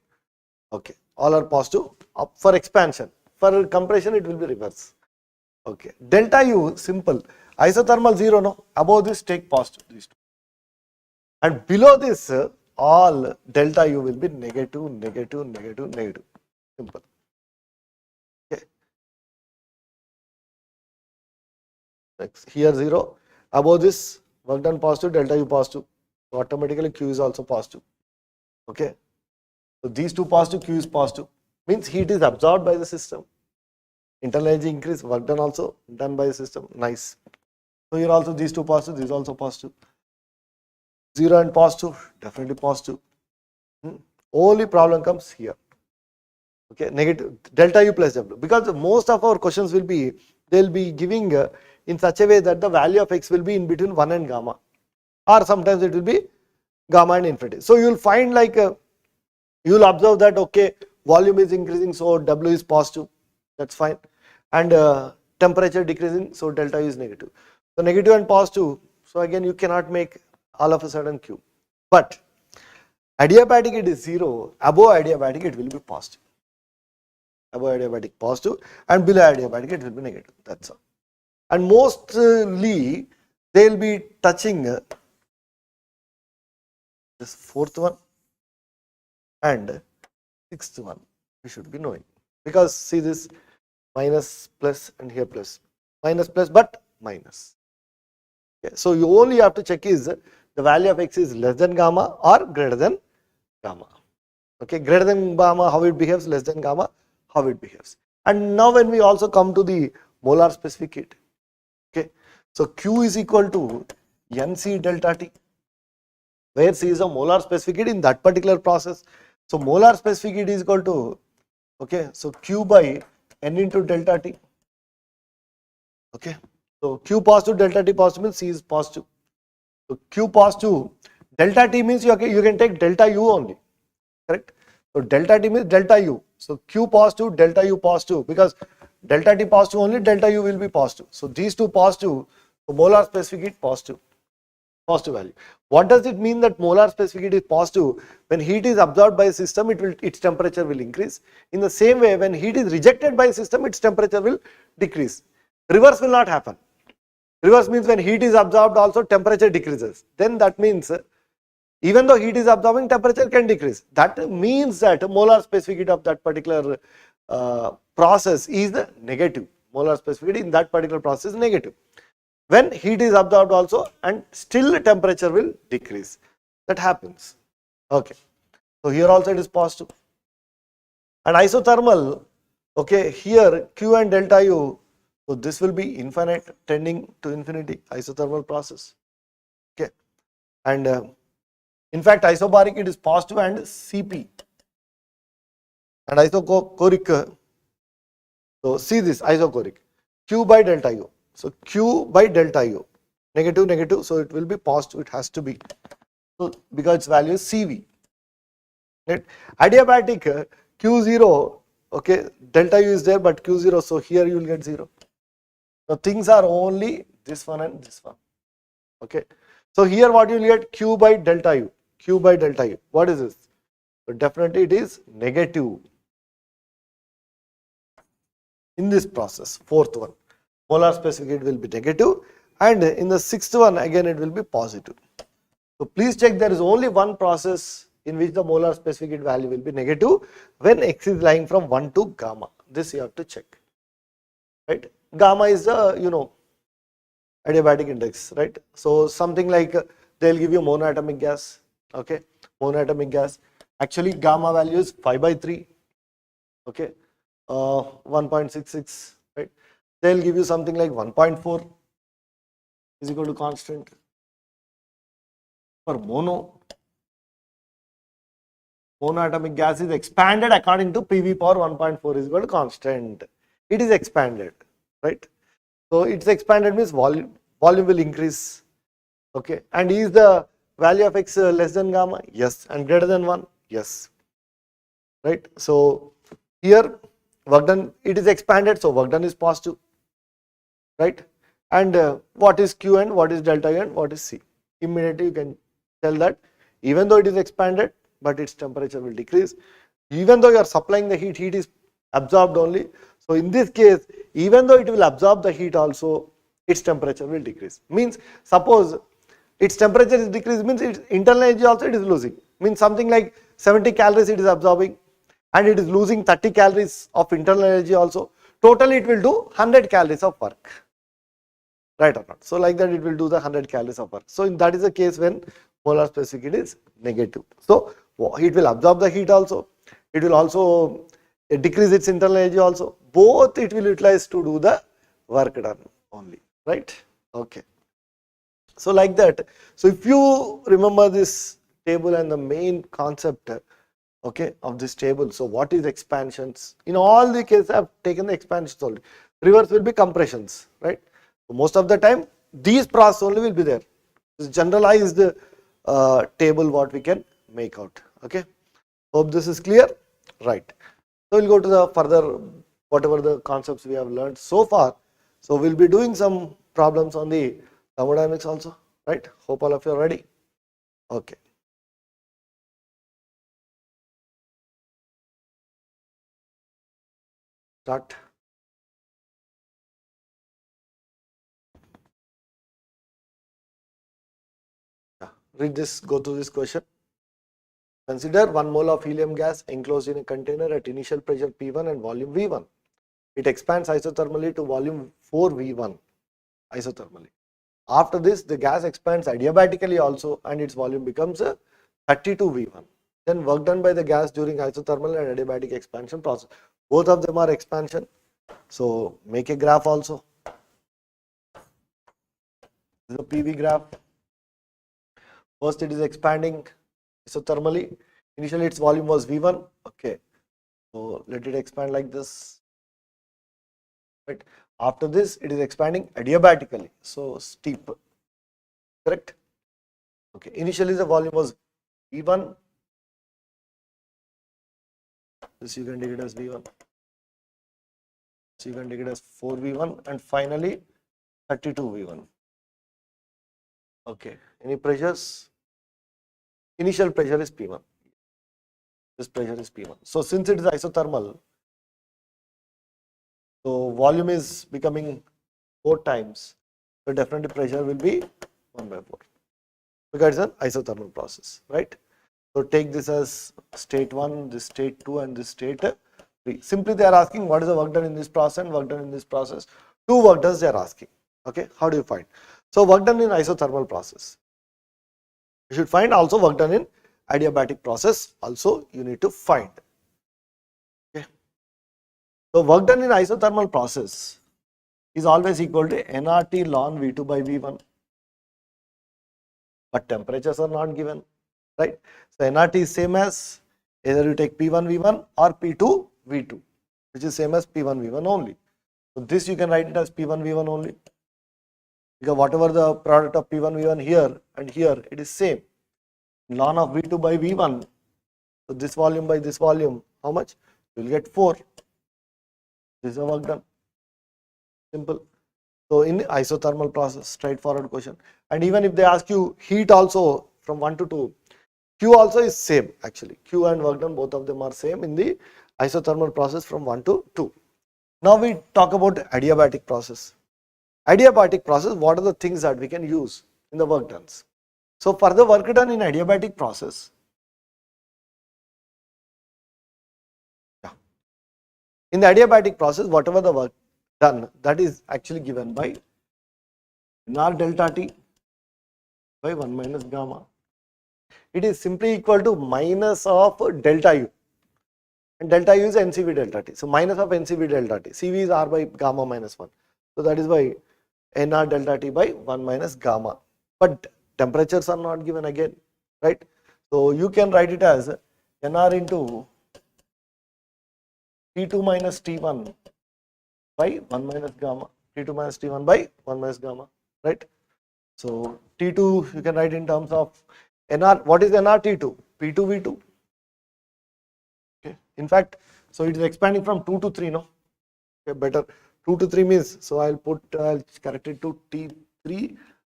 Okay. All are positive for expansion. For compression, it will be reverse. Okay. Delta U, simple. Isothermal 0, no. Above this, take positive. These two. And below this, all delta U will be negative, negative, negative, negative. Simple. Okay. Next, here 0. Above this, work done positive, delta U positive. So automatically Q is also positive. Okay. So these two positive, Q is positive. Means heat is absorbed by the system. Internal energy increase, work done also done by the system. Nice. So here also these two positive, this is also positive. 0 and positive, definitely positive. Only problem comes here. Okay, negative delta U plus W, because most of our questions will be, they'll be giving in such a way that the value of x will be in between 1 and gamma, or sometimes it will be gamma and infinity. So you will find like you will observe that okay, volume is increasing, so W is positive, that's fine, and temperature decreasing, so delta U is negative. So negative and positive, so again you cannot make all of a sudden Q. But adiabatic it is 0, above adiabatic it will be positive. Above adiabatic positive and below adiabatic it will be negative, that's all. And mostly they will be touching this fourth one and sixth one, we should be knowing, because see this minus plus and here plus, minus plus but minus. Okay. So you only have to check is the value of x is less than gamma or greater than gamma. Okay, greater than gamma how it behaves, less than gamma how it behaves. And now when we also come to the molar specific heat, okay, so Q is equal to NC delta T, where C is a molar specific heat in that particular process. So molar specific heat is equal to, okay, so Q by N into delta T. Okay, so Q positive, delta T positive means C is positive. So Q positive, delta T means you can take delta U only, correct? So delta T means delta U. So Q positive, delta U positive, because delta T positive only, delta U will be positive. So these two positive, so molar specific heat positive value. What does it mean that molar specific heat is positive? When heat is absorbed by a system, its temperature will increase. In the same way, when heat is rejected by a system, its temperature will decrease. Reverse will not happen. Reverse means when heat is absorbed also temperature decreases. Then that means even though heat is absorbing, temperature can decrease. That means that molar specific heat of that particular process is the negative. Molar specific heat in that particular process is negative. When heat is absorbed also and still temperature will decrease. That happens. Okay. So here also it is positive. And isothermal, okay, here Q and delta U, so this will be infinite, tending to infinity, isothermal process. Okay. And in fact, isobaric it is positive and Cp. And isochoric, so see this isochoric, Q by delta U. So Q by delta U, negative, negative, so it will be positive, it has to be. So because its value is Cv. Right? Adiabatic, Q0, okay, delta U is there, but Q0, so here you will get 0. So things are only this one and this one. Okay. So here what you will get, Q by delta U. Q by delta U. What is this? So definitely it is negative in this process. Fourth one, molar specific heat will be negative, and in the sixth one again it will be positive. So please check, there is only one process in which the molar specific heat value will be negative when X is lying from 1 to gamma. This you have to check. Right? Gamma is the adiabatic index, right? So something like they'll give you monoatomic gas, okay, monoatomic gas. Actually gamma value is 5 by 3, okay, 1.66, right? They'll give you something like 1.4 is equal to constant for monoatomic gas is expanded according to PV power 1.4 is equal to constant. It is expanded, right? So it's expanded means volume will increase, okay, and is the value of X less than gamma? Yes. And greater than 1? Yes, right? So here work done, it is expanded, so work done is positive, right? And what is Q and what is delta U and what is C? Immediately you can tell that even though it is expanded, but its temperature will decrease. Even though you are supplying the heat, heat is absorbed only. So in this case, even though it will absorb the heat also, its temperature will decrease. Means suppose its temperature is decreased, means its internal energy also it is losing. Means something like 70 calories it is absorbing and it is losing 30 calories of internal energy also. Totally it will do 100 calories of work. Right or not? So like that it will do the 100 calories of work. So that is the case when molar specific heat is negative. So it will absorb the heat also. It will also decrease its internal energy also. Both it will utilize to do the work done only. Right? Okay. So like that. So if you remember this table and the main concept, okay, of this table. So what is expansions? In all the cases I have taken the expansions only. Reverse will be compressions, right? So most of the time these process only will be there. This generalized table what we can make out. Okay. Hope this is clear. Right. So we'll go to the further whatever the concepts we have learned so far. So we'll be doing some problems on the thermodynamics also. Right. Hope all of you are ready. Okay. Start. Read this, go through this question. Consider 1 mole of helium gas enclosed in a container at initial pressure P1 and volume V1. It expands isothermally to volume 4V1 isothermally. After this, the gas expands adiabatically also and its volume becomes 32V1. Then work done by the gas during isothermal and adiabatic expansion process. Both of them are expansion. So make a graph also. This is a PV graph. First it is expanding isothermally. Initially its volume was V1. Okay. So let it expand like this. Right. After this it is expanding adiabatically. So steep. Correct. Okay, initially the volume was V1, this you can take it as V1, so you can take it as 4V1 and finally 32V1. Okay, any pressures? Initial pressure is P1. This pressure is P1. So since it is isothermal, so volume is becoming 4 times. So definitely pressure will be 1 by 4 because it's an isothermal process, right? So take this as state 1, this state 2 and this state 3. Simply they are asking what is the work done in this process and work done in this process. 2 work dones they are asking. Okay, how do you find? So work done in isothermal process. You should find also work done in adiabatic process also you need to find. Okay. So work done in isothermal process is always equal to nRT ln V2 by V1, but temperatures are not given, right? So nRT is same as either you take P1 V1 or P2 V2, which is same as P1 V1 only. So this you can write it as P1 V1 only, because whatever the product of P1 V1 here and here, it is same. Ln of V2 by V1, so this volume by this volume, how much? You will get 4. This is a work done. Simple. So in isothermal process, straightforward question. And even if they ask you heat also from 1 to 2, Q also is same actually. Q and work done, both of them are same in the isothermal process from 1 to 2. Now we talk about adiabatic process. Adiabatic process, what are the things that we can use in the work done? So for the work done in adiabatic process, in the adiabatic process, whatever the work done, that is actually given by nR delta T by 1 minus gamma. It is simply equal to minus of delta U, and delta U is NCV delta T. So minus of NCV delta T. CV is R by gamma minus 1. So that is why nR delta T by 1 minus gamma. But temperatures are not given again, right? So you can write it as nR into T2 minus T1 by 1 minus gamma. T2 minus T1 by 1 minus gamma, right? So T2 you can write in terms of nR. What is nR T2? P2 V2. Okay. In fact, so it is expanding from 2 to 3 now. Okay, better 2 to 3 means, so I'll correct it to T3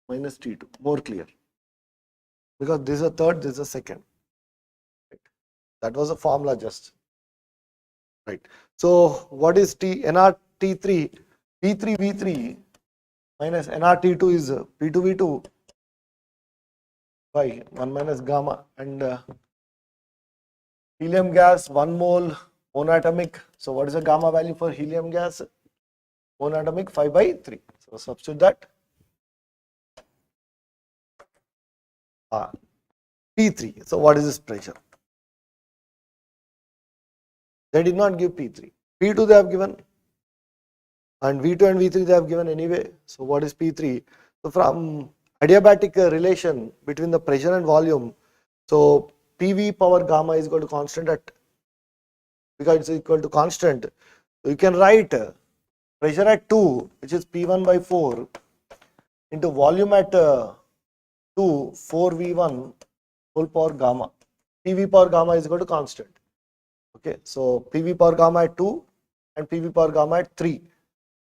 minus T2, more clear, because this is a third, this is a second, right? That was a formula just, right? So what is nR T3? P3 V3 minus nR T2 is P2 V2 by 1 minus gamma, and helium gas 1 mole monatomic. So what is the gamma value for helium gas? Monatomic 5 by 3. So substitute that. P3. So what is this pressure? They did not give P3. P2 they have given, and V2 and V3 they have given anyway. So what is P3? So from adiabatic relation between the pressure and volume, so PV power gamma is equal to constant at, because it's equal to constant. So you can write pressure at 2, which is P1 by 4, into volume at 2, 4V1 whole power gamma. PV power gamma is equal to constant. Okay, so PV power gamma at 2 and PV power gamma at 3.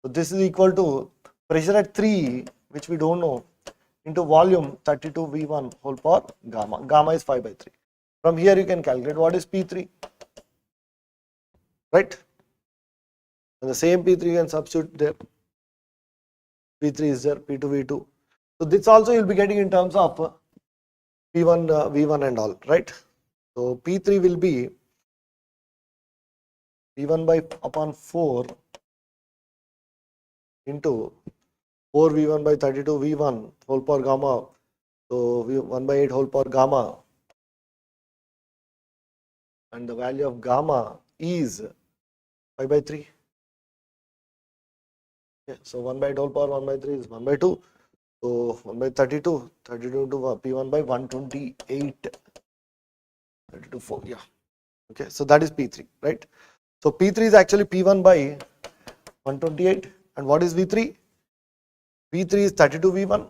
So this is equal to pressure at 3, which we don't know, into volume 32V1 whole power gamma. Gamma is 5 by 3. From here you can calculate what is P3, right? And the same P3 you can substitute there. P3 is there, P2 V2. So this also you'll be getting in terms of P1 V1 and all, right? So P3 will be P1 by upon 4 into 4V1 by 32V1 whole power gamma. So 1 by 8 whole power gamma, and the value of gamma is 5 by 3. Okay, so 1 by 8 whole power 1 by 3 is 1 by 2. So 1 by 32, 32 to P1 by 128, 32 4, yeah. Okay, so that is P3, right? So P3 is actually P1 by 128, and what is V3? V3 is 32V1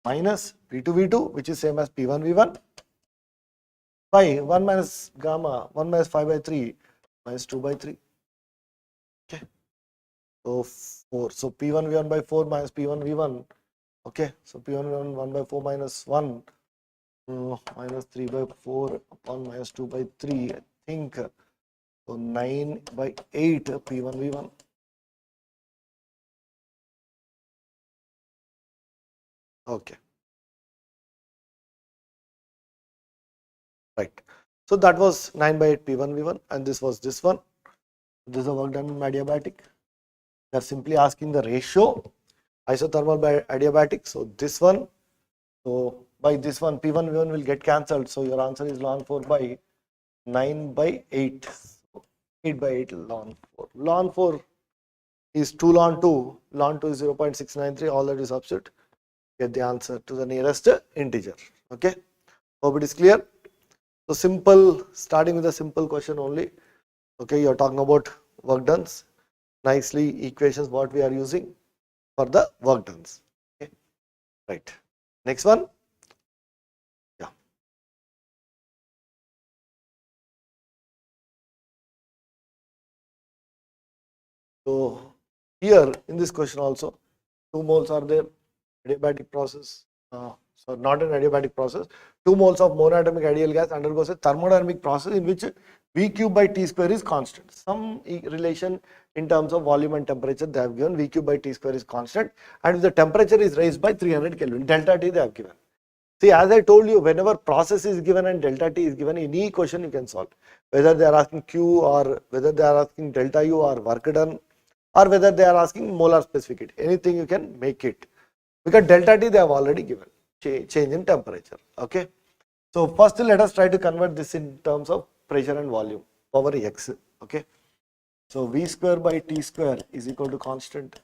minus P2 V2, which is same as P1 V1, by 1 minus gamma 1 minus 5 by 3 minus 2 by 3. Okay, so 4. So P1 V1 by 4 minus P1 V1. Okay, so P1 V1 1 by 4 minus 1 minus 3 by 4 upon minus 2 by 3. I think so 9 by 8 P1 V1. Okay, right. So that was 9 by 8 P1 V1, and this was this one. This is the work done in adiabatic. They are simply asking the ratio isothermal by adiabatic. So this one, so by this one P1 V1 will get cancelled. So your answer is ln 4 by 9 by 8. So 8 by 8 ln 4. Ln 4 is 2 ln 2. Ln 2 is 0.693. All that is substitute. Get the answer to the nearest integer. Okay. Hope it is clear. So simple, starting with a simple question only. Okay, you are talking about work done. Nicely equations what we are using for the work done. Okay, right. Next one. Yeah. So here in this question also 2 moles are there, adiabatic process. So not an adiabatic process. 2 moles of monoatomic ideal gas undergoes a thermodynamic process in which V cube by T square is constant. Some relation in terms of volume and temperature they have given. V cube by T square is constant, and if the temperature is raised by 300 Kelvin, delta T they have given. See, as I told you, whenever process is given and delta T is given, any question you can solve. Whether they are asking Q or whether they are asking delta U or work done, or whether they are asking molar specific heat, anything you can make it. Because delta T they have already given, change in temperature. Okay. So first let us try to convert this in terms of pressure and volume, power x. Okay. So V square by T square is equal to constant.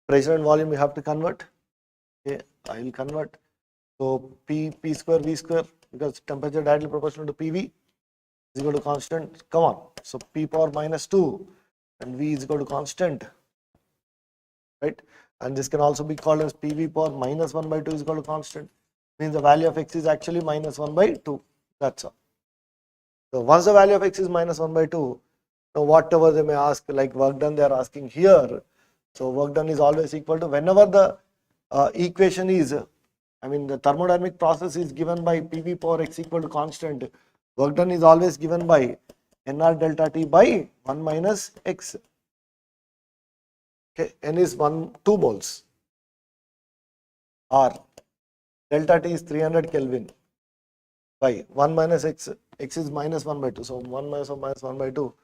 Pressure and volume we have to convert. Okay, I will convert. So P square V square, because temperature directly proportional to PV is equal to constant. Come on. So P power minus 2 and V is equal to constant. Right? And this can also be called as PV power minus 1 by 2 is equal to constant. Means the value of x is actually minus 1 by 2. That's all. So once the value of x is minus 1 by 2, now whatever they may ask, like work done, they are asking here. So work done is always equal to, whenever the equation is, I mean the thermodynamic process is given by PV power x equal to constant, work done is always given by nR delta T by 1 minus x. Okay, n is 2 moles, R delta T is 300 Kelvin by 1 minus x, x is minus 1 by 2. So 1 minus 1 by 2,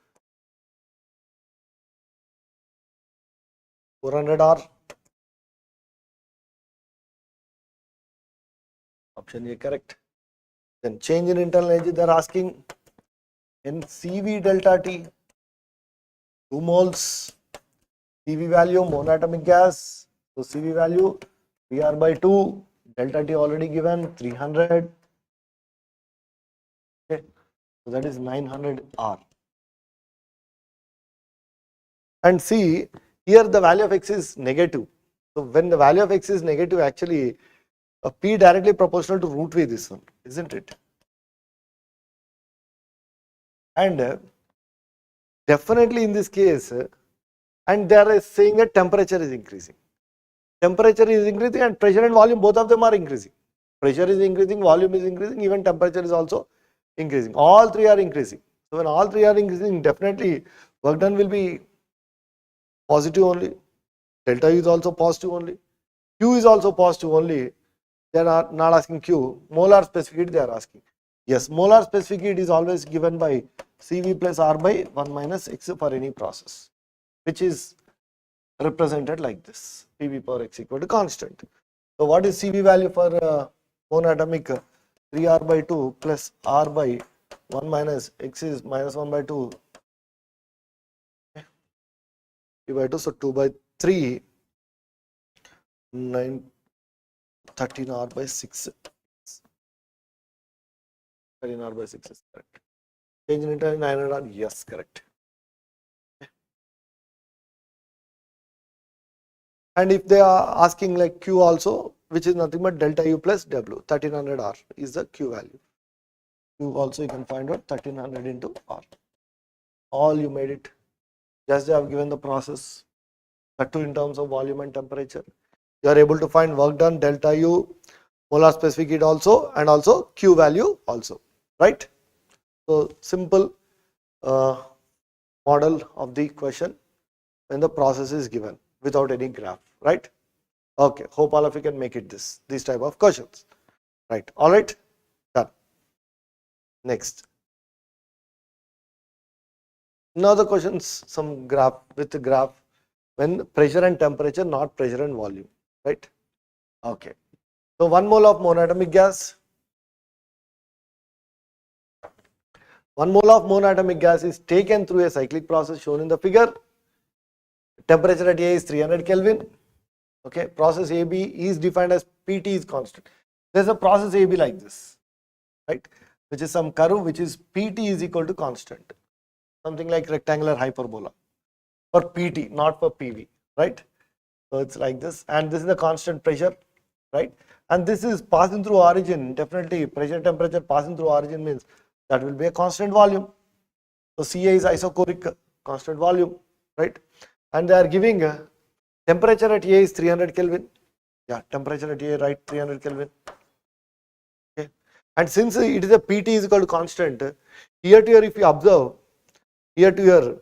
400 R. Option A correct. Then change in internal energy they are asking in CV delta T, 2 moles, CV value monatomic gas. So CV value VR by 2, delta T already given 300. Okay, so that is 900 R. And see, here the value of x is negative. So when the value of x is negative, actually P directly proportional to root V, this one, isn't it? And definitely in this case, and they are saying that temperature is increasing. Temperature is increasing and pressure and volume, both of them are increasing. Pressure is increasing, volume is increasing, even temperature is also increasing. All three are increasing. So when all three are increasing, definitely work done will be positive only. Delta U is also positive only. Q is also positive only. They are not asking Q. Molar specific heat they are asking. Yes, molar specific heat is always given by CV plus R by 1 minus X for any process, which is represented like this, PV power x equal to constant. So what is CV value for monatomic? 3R by 2 plus R by 1 minus x is minus 1 by 2, okay, 3 by 2, so 2 by 3, 9, 13R by 6, 13R by 6 is correct. Change in internal 900R, yes, correct. And if they are asking like Q also, which is nothing but delta U plus W, 1300 R is the Q value. Q also you can find out 1300 into R. All you made it. Just they have given the process, that too in terms of volume and temperature. You are able to find work done, delta U, molar specific heat also, and also Q value also, right? So simple model of the question when the process is given without any graph, right? Okay, hope all of you can make it these type of questions, right? All right, done. Next. Now the questions, some graph with the graph when pressure and temperature, not pressure and volume, right? Okay. So 1 mole of monatomic gas. 1 mole of monatomic gas is taken through a cyclic process shown in the figure. Temperature at A is 300 Kelvin. Okay, process AB is defined as PT is constant. There's a process AB like this, right? Which is some curve which is PT is equal to constant. Something like rectangular hyperbola for PT, not for PV, right? So it's like this, and this is the constant pressure, right? And this is passing through origin. Definitely pressure temperature passing through origin means that will be a constant volume. So Ca is isochoric constant volume, right? And they are giving temperature at A is 300 Kelvin. Yeah, temperature at A, right, 300 Kelvin. Okay. And since it is a PT is equal to constant, here to here if you observe, here to here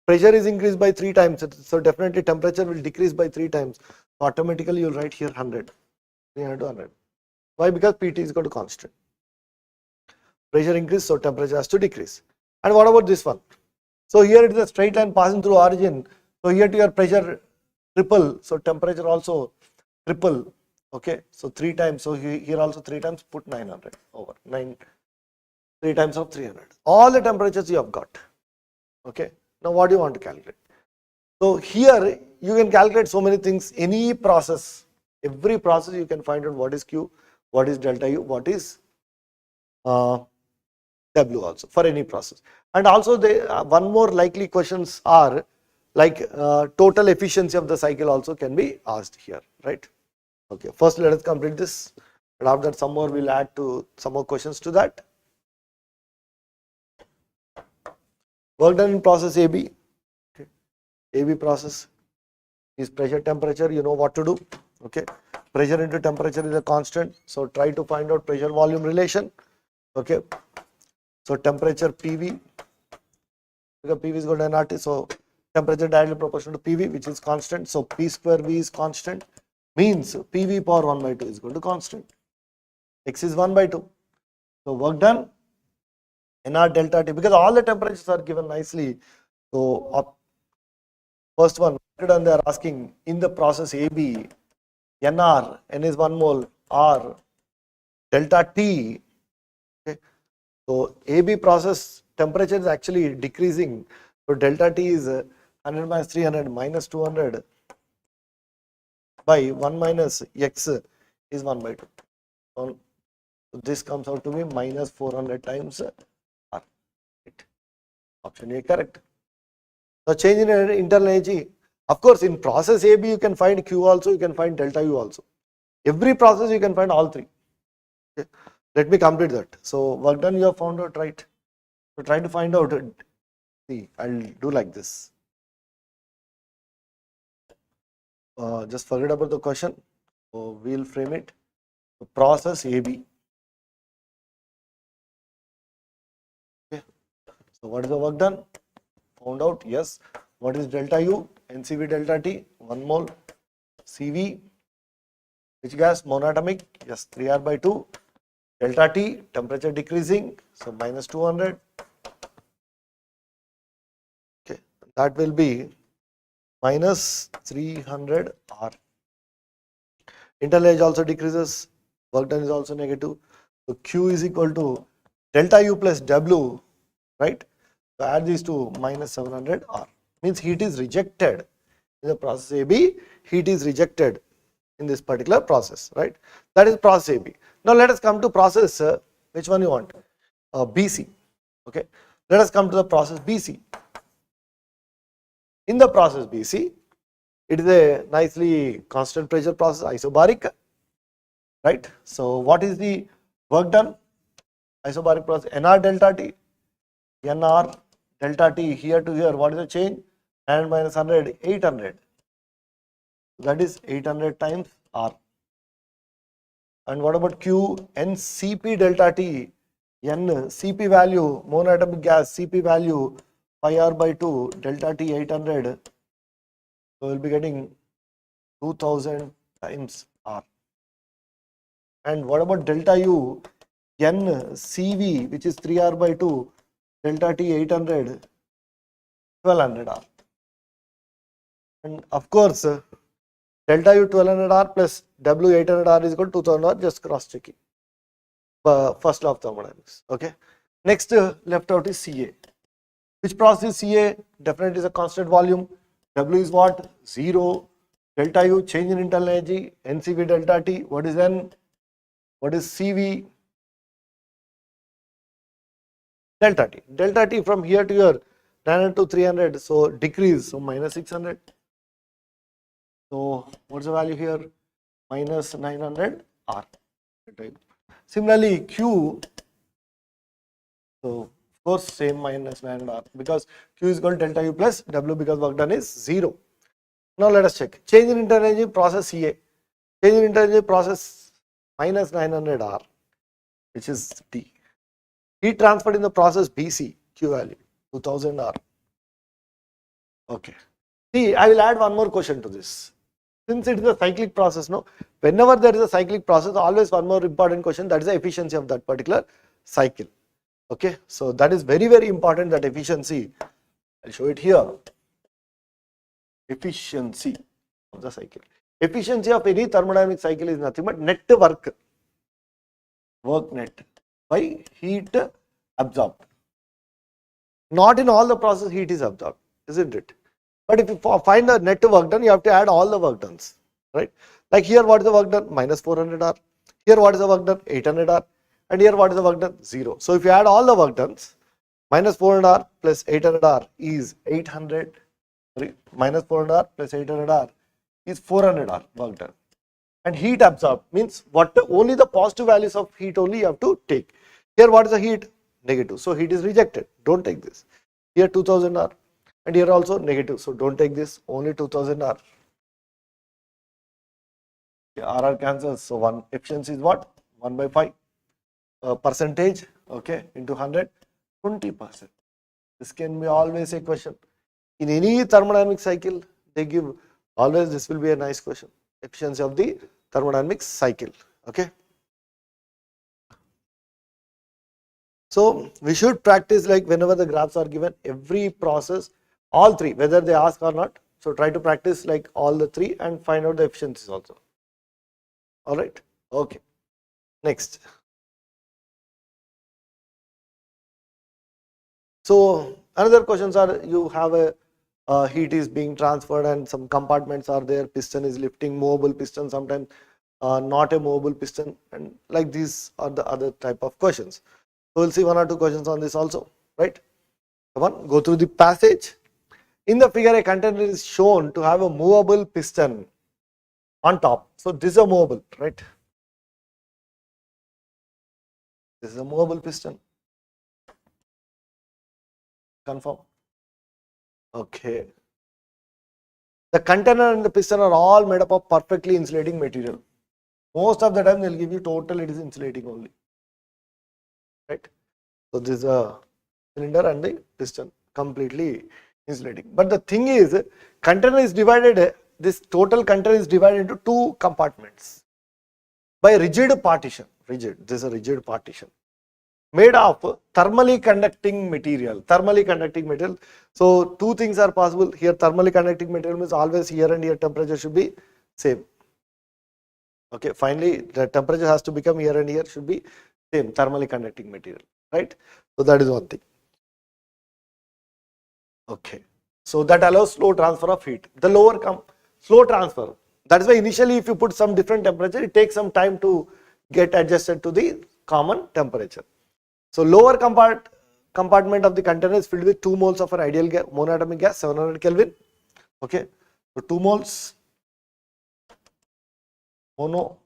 pressure is increased by 3 times. So definitely temperature will decrease by 3 times. So automatically you will write here 100, 300 to 100. Why? Because PT is equal to constant. Pressure increase, so temperature has to decrease. And what about this one? So here it is a straight line passing through origin. So here to your pressure triple, so temperature also triple. Okay, so 3 times. So here also 3 times, put 900 over 3 times of 300. All the temperatures you have got. Okay, now what do you want to calculate? So here you can calculate so many things. Any process, every process you can find out what is Q, what is delta U, what is W also for any process. And also one more likely questions are like total efficiency of the cycle also can be asked here, right? Okay, first let us complete this, and after that some more we'll add to some more questions to that. Work done in process AB. Okay. AB process is pressure temperature, you know what to do. Okay, pressure into temperature is a constant, so try to find out pressure volume relation. Okay, so temperature PV, because PV is equal to nRT, so temperature directly proportional to PV, which is constant. So P square V is constant, means PV power 1 by 2 is equal to constant. X is 1 by 2. So work done nR delta T, because all the temperatures are given nicely. So first one, and they are asking in the process AB, nR, N is 1 mole, R delta T. Okay. So AB process temperature is actually decreasing. So delta T is 100 minus 300 minus 200 by 1 minus X is 1 by 2. So this comes out to be minus 400 times R. Right. Option A correct. So change in internal energy. Of course, in process AB you can find Q also, you can find delta U also. Every process you can find all three. Okay. Let me complete that. So work done you have found out, right? So try to find out. See, I'll do like this. Just forget about the question. So we'll frame it. So process AB. Okay. So what is the work done? Found out, yes. What is delta U? NCV delta T, 1 mole. CV, which gas? Monatomic, yes, 3R by 2. Delta T, temperature decreasing, so minus 200. Okay, that will be minus 300 R. Internal energy also decreases, work done is also negative. So Q is equal to delta U plus W, right? So add these two, minus 700 R. Means heat is rejected in the process AB, heat is rejected in this particular process, right? That is process AB. Now let us come to process, which one you want? BC. Okay, let us come to the process BC. In the process BC, It is a nicely constant pressure process, isobaric, right? So what is the work done? Isobaric process, Nr delta T, Nr delta T here to here, what is the change? And minus 100, 800. That is 800 times R. And what about Q? Ncp delta T, N Cp value, monoatomic gas, Cp value, pi R by 2, delta T 800. So we'll be getting 2000 times R. And what about delta U? Ncv, which is 3R by 2, delta T 800, 1200 R. And of course, delta U 1200R plus W 800R is equal to 2000R, just cross checking. First law of thermodynamics. Okay. Next left out is Ca. Which process is Ca? Definitely is a constant volume. W is what? 0. Delta U, change in internal energy. Ncv delta T. What is N? What is Cv? Delta T. Delta T from here to here, 900 to 300. So decrease. So minus 600. So what's the value here? Minus 900 R. Similarly, Q, so of course same minus 900 R, because Q is equal to delta U plus W, because work done is 0. Now let us check. Change in internal energy, process Ca. Change in internal energy, process minus 900 R, which is T. Heat transferred in the process Bc, Q value 2000 R. Okay. See, I will add one more question to this. Since it is a cyclic process, no, whenever there is a cyclic process, always one more important question, that is the efficiency of that particular cycle. Okay, so that is very, very important, that efficiency. I'll show it here. Efficiency of the cycle. Efficiency of any thermodynamic cycle is nothing but net work net by heat absorbed. Not in all the process heat is absorbed, isn't it? But if you find the net work done, you have to add all the work done, right? Like here, what is the work done? Minus 400 R. Here, what is the work done? 800 R. And here, what is the work done? 0. So if you add all the work done, minus 400 R plus 800 R is 800. Sorry, minus 400 R plus 800 R is 400 R work done. And heat absorbed means only the positive values of heat only you have to take. Here, what is the heat? Negative. So heat is rejected. Don't take this. Here 2000 R. And here also negative, so don't take this, only 2000 R. Okay, RR cancels, so one efficiency is what? 1 by 5 percentage, okay, into 100, 20%. This can be always a question. In any thermodynamic cycle, they give always, this will be a nice question. Efficiency of the thermodynamic cycle, okay. So we should practice, like whenever the graphs are given, every process, all three, whether they ask or not. So try to practice like all the three and find out the efficiencies also. All right. Okay. Next. So another questions are, you have a heat is being transferred and some compartments are there, piston is lifting, movable piston, sometimes not a movable piston, and like these are the other type of questions. So we'll see one or two questions on this also, right? Come on, go through the passage. In the figure, a container is shown to have a movable piston on top. So this is a movable, right? This is a movable piston. Confirm. Okay. The container and the piston are all made up of perfectly insulating material. Most of the time, they'll give you total, it is insulating only. Right? So this is a cylinder and the piston completely insulating. But the thing is, container is divided, this total container is divided into two compartments by rigid partition. Rigid, this is a rigid partition made of thermally conducting material. Thermally conducting material. So two things are possible here. Thermally conducting material means always here and here temperature should be same. Okay, finally the temperature has to become here and here should be same, thermally conducting material, right? So that is one thing. Okay, so that allows slow transfer of heat. The lower slow transfer. That is why initially if you put some different temperature, it takes some time to get adjusted to the common temperature. So lower compartment of the container is filled with 2 moles of an ideal gas, monoatomic gas, 700 Kelvin. Okay, So 2 moles mono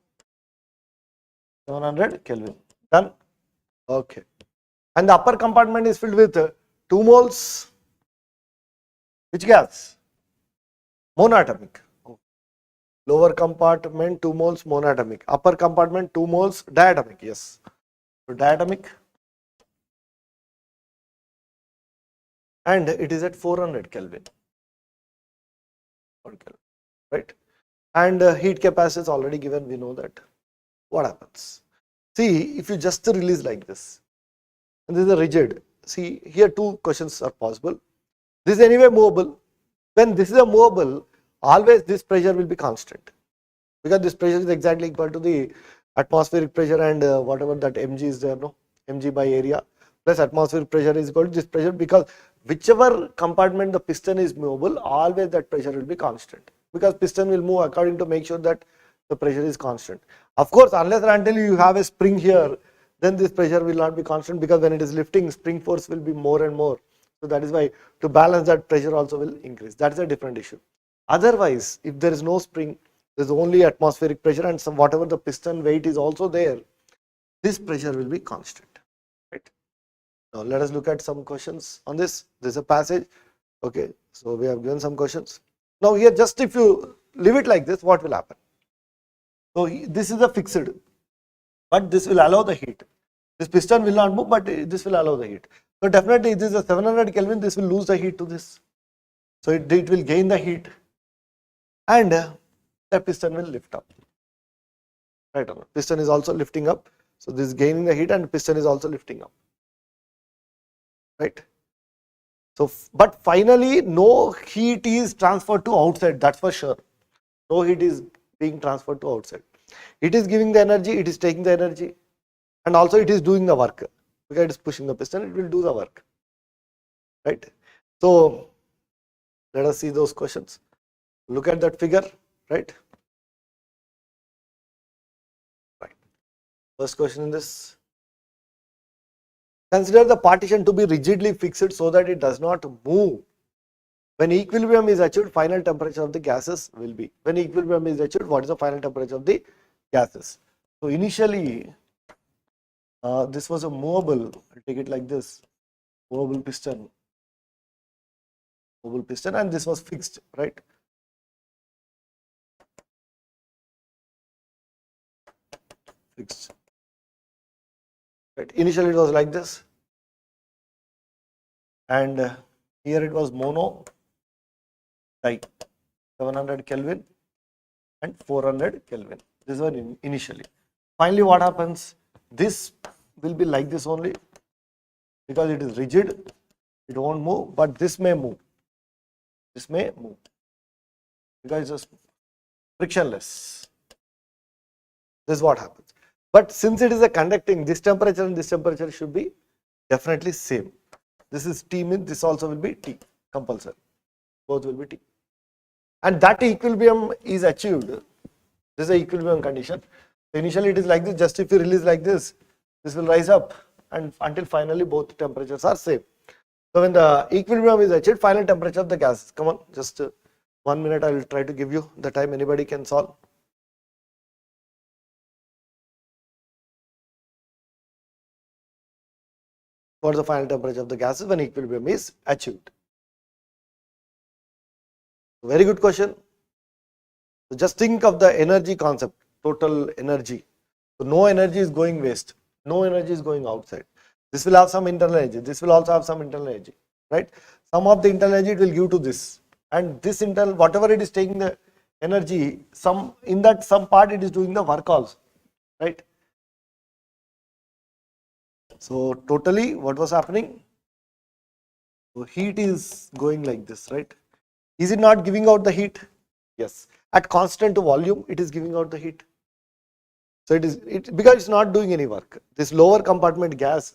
700 Kelvin. Done. Okay. And the upper compartment is filled with 2 moles. Which gas? Monatomic. Lower compartment 2 moles monatomic. Upper compartment 2 moles diatomic. Yes. So diatomic. And it is at 400 Kelvin. Right? And heat capacity is already given. We know that. What happens? See, if you just release like this, and this is a rigid. See, here two questions are possible. This is anyway movable. When this is a movable, always this pressure will be constant, because this pressure is exactly equal to the atmospheric pressure and whatever that mg is there, no, mg by area plus atmospheric pressure is equal to this pressure, because whichever compartment the piston is movable, always that pressure will be constant, because piston will move according to make sure that the pressure is constant. Of course, unless and until you have a spring here, then this pressure will not be constant, because when it is lifting, spring force will be more and more. So that is why, to balance that, pressure also will increase. That is a different issue. Otherwise, if there is no spring, there is only atmospheric pressure, and some whatever the piston weight is also there, this pressure will be constant. Right. Now let us look at some questions on this. This is a passage. Okay, so we have given some questions. Now here, just if you leave it like this, what will happen? So this is a fixed, but this will allow the heat. This piston will not move, but this will allow the heat. So definitely this is a 700 Kelvin, this will lose the heat to this. So it will gain the heat, and the piston will lift up. Right, piston is also lifting up. So this is gaining the heat, and piston is also lifting up. Right. So, but finally no heat is transferred to outside, that's for sure. No heat is being transferred to outside. It is giving the energy, it is taking the energy, and also it is doing the work. Because it is pushing the piston, it will do the work. Right. So let us see those questions. Look at that figure. Right. Right. First question in this. Consider the partition to be rigidly fixed so that it does not move. When equilibrium is achieved, final temperature of the gases will be. When equilibrium is achieved, what is the final temperature of the gases? So initially, this was a movable. I'll take it like this: movable piston, and this was fixed, right? Fixed. Right. Initially, it was like this, and here it was mono type, 700 Kelvin and 400 Kelvin. This one initially. Finally, what happens? This will be like this only, because it is rigid, it won't move, but this may move. This may move because it's frictionless. This is what happens. But since it is a conducting, this temperature and this temperature should be definitely same. This is T means this also will be T, compulsory. Both will be T. And that equilibrium is achieved. This is the equilibrium condition. So initially it is like this, just if you release like this will rise up, and until finally both temperatures are same. So when the equilibrium is achieved, final temperature of the gas. Come on, just 1 minute, I will try to give you the time anybody can solve. What is the final temperature of the gases when equilibrium is achieved? Very good question. So just think of the energy concept, total energy. So no energy is going waste, no energy is going outside. This will have some internal energy, this will also have some internal energy, right? Some of the internal energy it will give to this, and this internal, whatever it is taking the energy, some part it is doing the work also, right? So totally what was happening? So heat is going like this, right? Is it not giving out the heat? Yes. At constant volume, it is giving out the heat. So it is because it's not doing any work. This lower compartment gas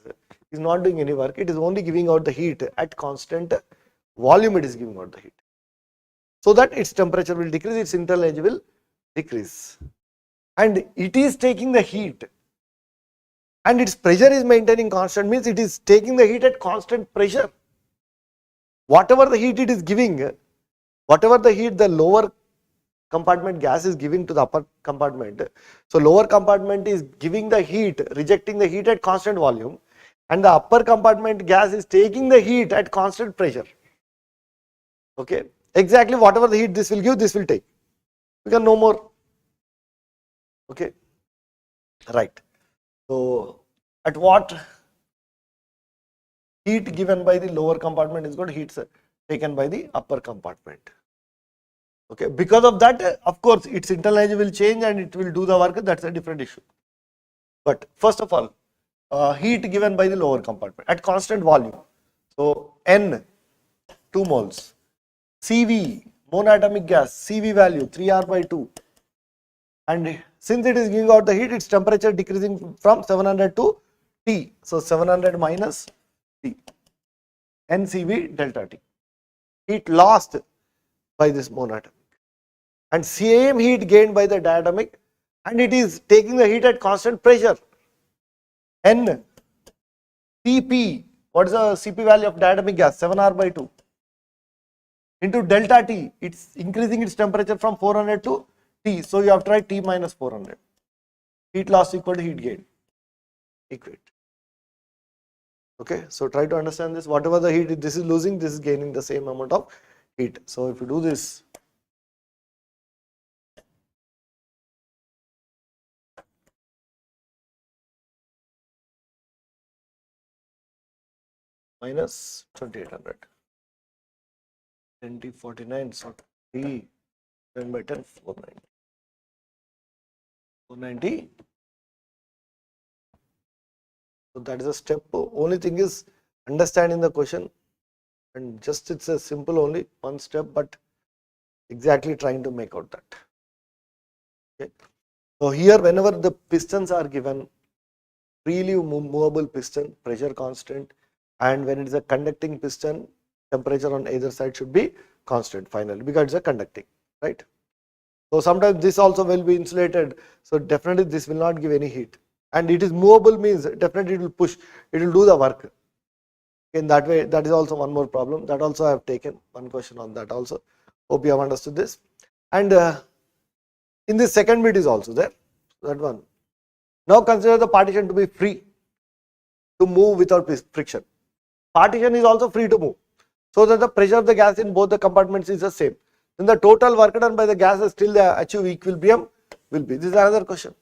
is not doing any work. It is only giving out the heat at constant volume. It is giving out the heat, so that its temperature will decrease, its internal energy will decrease, and it is taking the heat, and its pressure is maintaining constant. Means it is taking the heat at constant pressure. Whatever the heat it is giving, whatever the heat the lower compartment gas is giving to the upper compartment. So lower compartment is giving the heat, rejecting the heat at constant volume, and the upper compartment gas is taking the heat at constant pressure. Okay, exactly whatever the heat this will give, this will take. We can no more. Okay, right. So at what heat given by the lower compartment is good, heat taken by the upper compartment. Okay, because of that, of course, its internal energy will change and it will do the work. That's a different issue. But first of all, heat given by the lower compartment at constant volume. So N 2 moles, CV monatomic gas, CV value 3R by 2, and since it is giving out the heat, its temperature decreasing from 700 to T. So 700 minus T, NCV delta T, heat lost by this monatomic, and same heat gained by the diatomic, and it is taking the heat at constant pressure. N CP, what is the CP value of diatomic gas? 7R by 2 into delta T, it's increasing its temperature from 400 to T. So you have to write T minus 400. Heat loss equal to heat gain. Equate. Okay, so try to understand this. Whatever the heat this is losing, this is gaining the same amount of heat. So if you do this, minus 2800, 2049, so T 10 by 10, 490. 490. So that is a step. Only thing is understanding the question, and just it's a simple only one step, but exactly trying to make out that. Okay. So here whenever the pistons are given, freely movable piston, pressure constant, and when it is a conducting piston, temperature on either side should be constant finally, because it's a conducting, right? So sometimes this also will be insulated, so definitely this will not give any heat, and it is movable means definitely it will push, it will do the work. In that way, that is also one more problem. That also I have taken one question on that also. Hope you have understood this. And in this second bit is also there, that one. Now consider the partition to be free to move without friction. Partition is also free to move, so that the pressure of the gas in both the compartments is the same. Then the total work done by the gases till they achieve equilibrium will be. This is another question.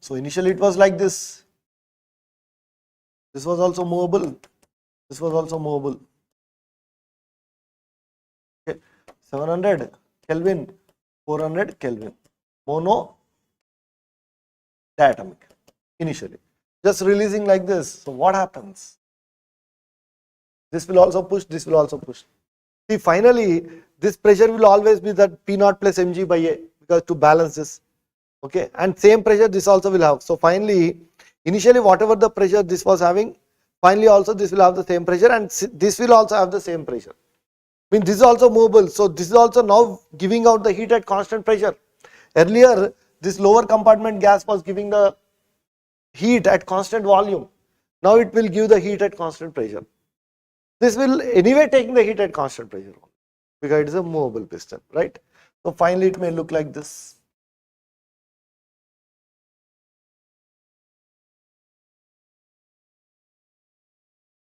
So initially it was like this. This was also movable. This was also movable. Okay. 700 Kelvin, 400 Kelvin. Mono diatomic initially. Just releasing like this. So what happens? This will also push, this will also push. See, finally, this pressure will always be that P naught plus mg by A, because to balance this. Okay, and same pressure this also will have. So finally, initially whatever the pressure this was having, finally also this will have the same pressure, and this will also have the same pressure. I mean, this is also movable, so this is also now giving out the heat at constant pressure. Earlier, this lower compartment gas was giving the heat at constant volume. Now it will give the heat at constant pressure. This will anyway taking the heat at constant pressure because it is a movable piston, right? So finally it may look like this.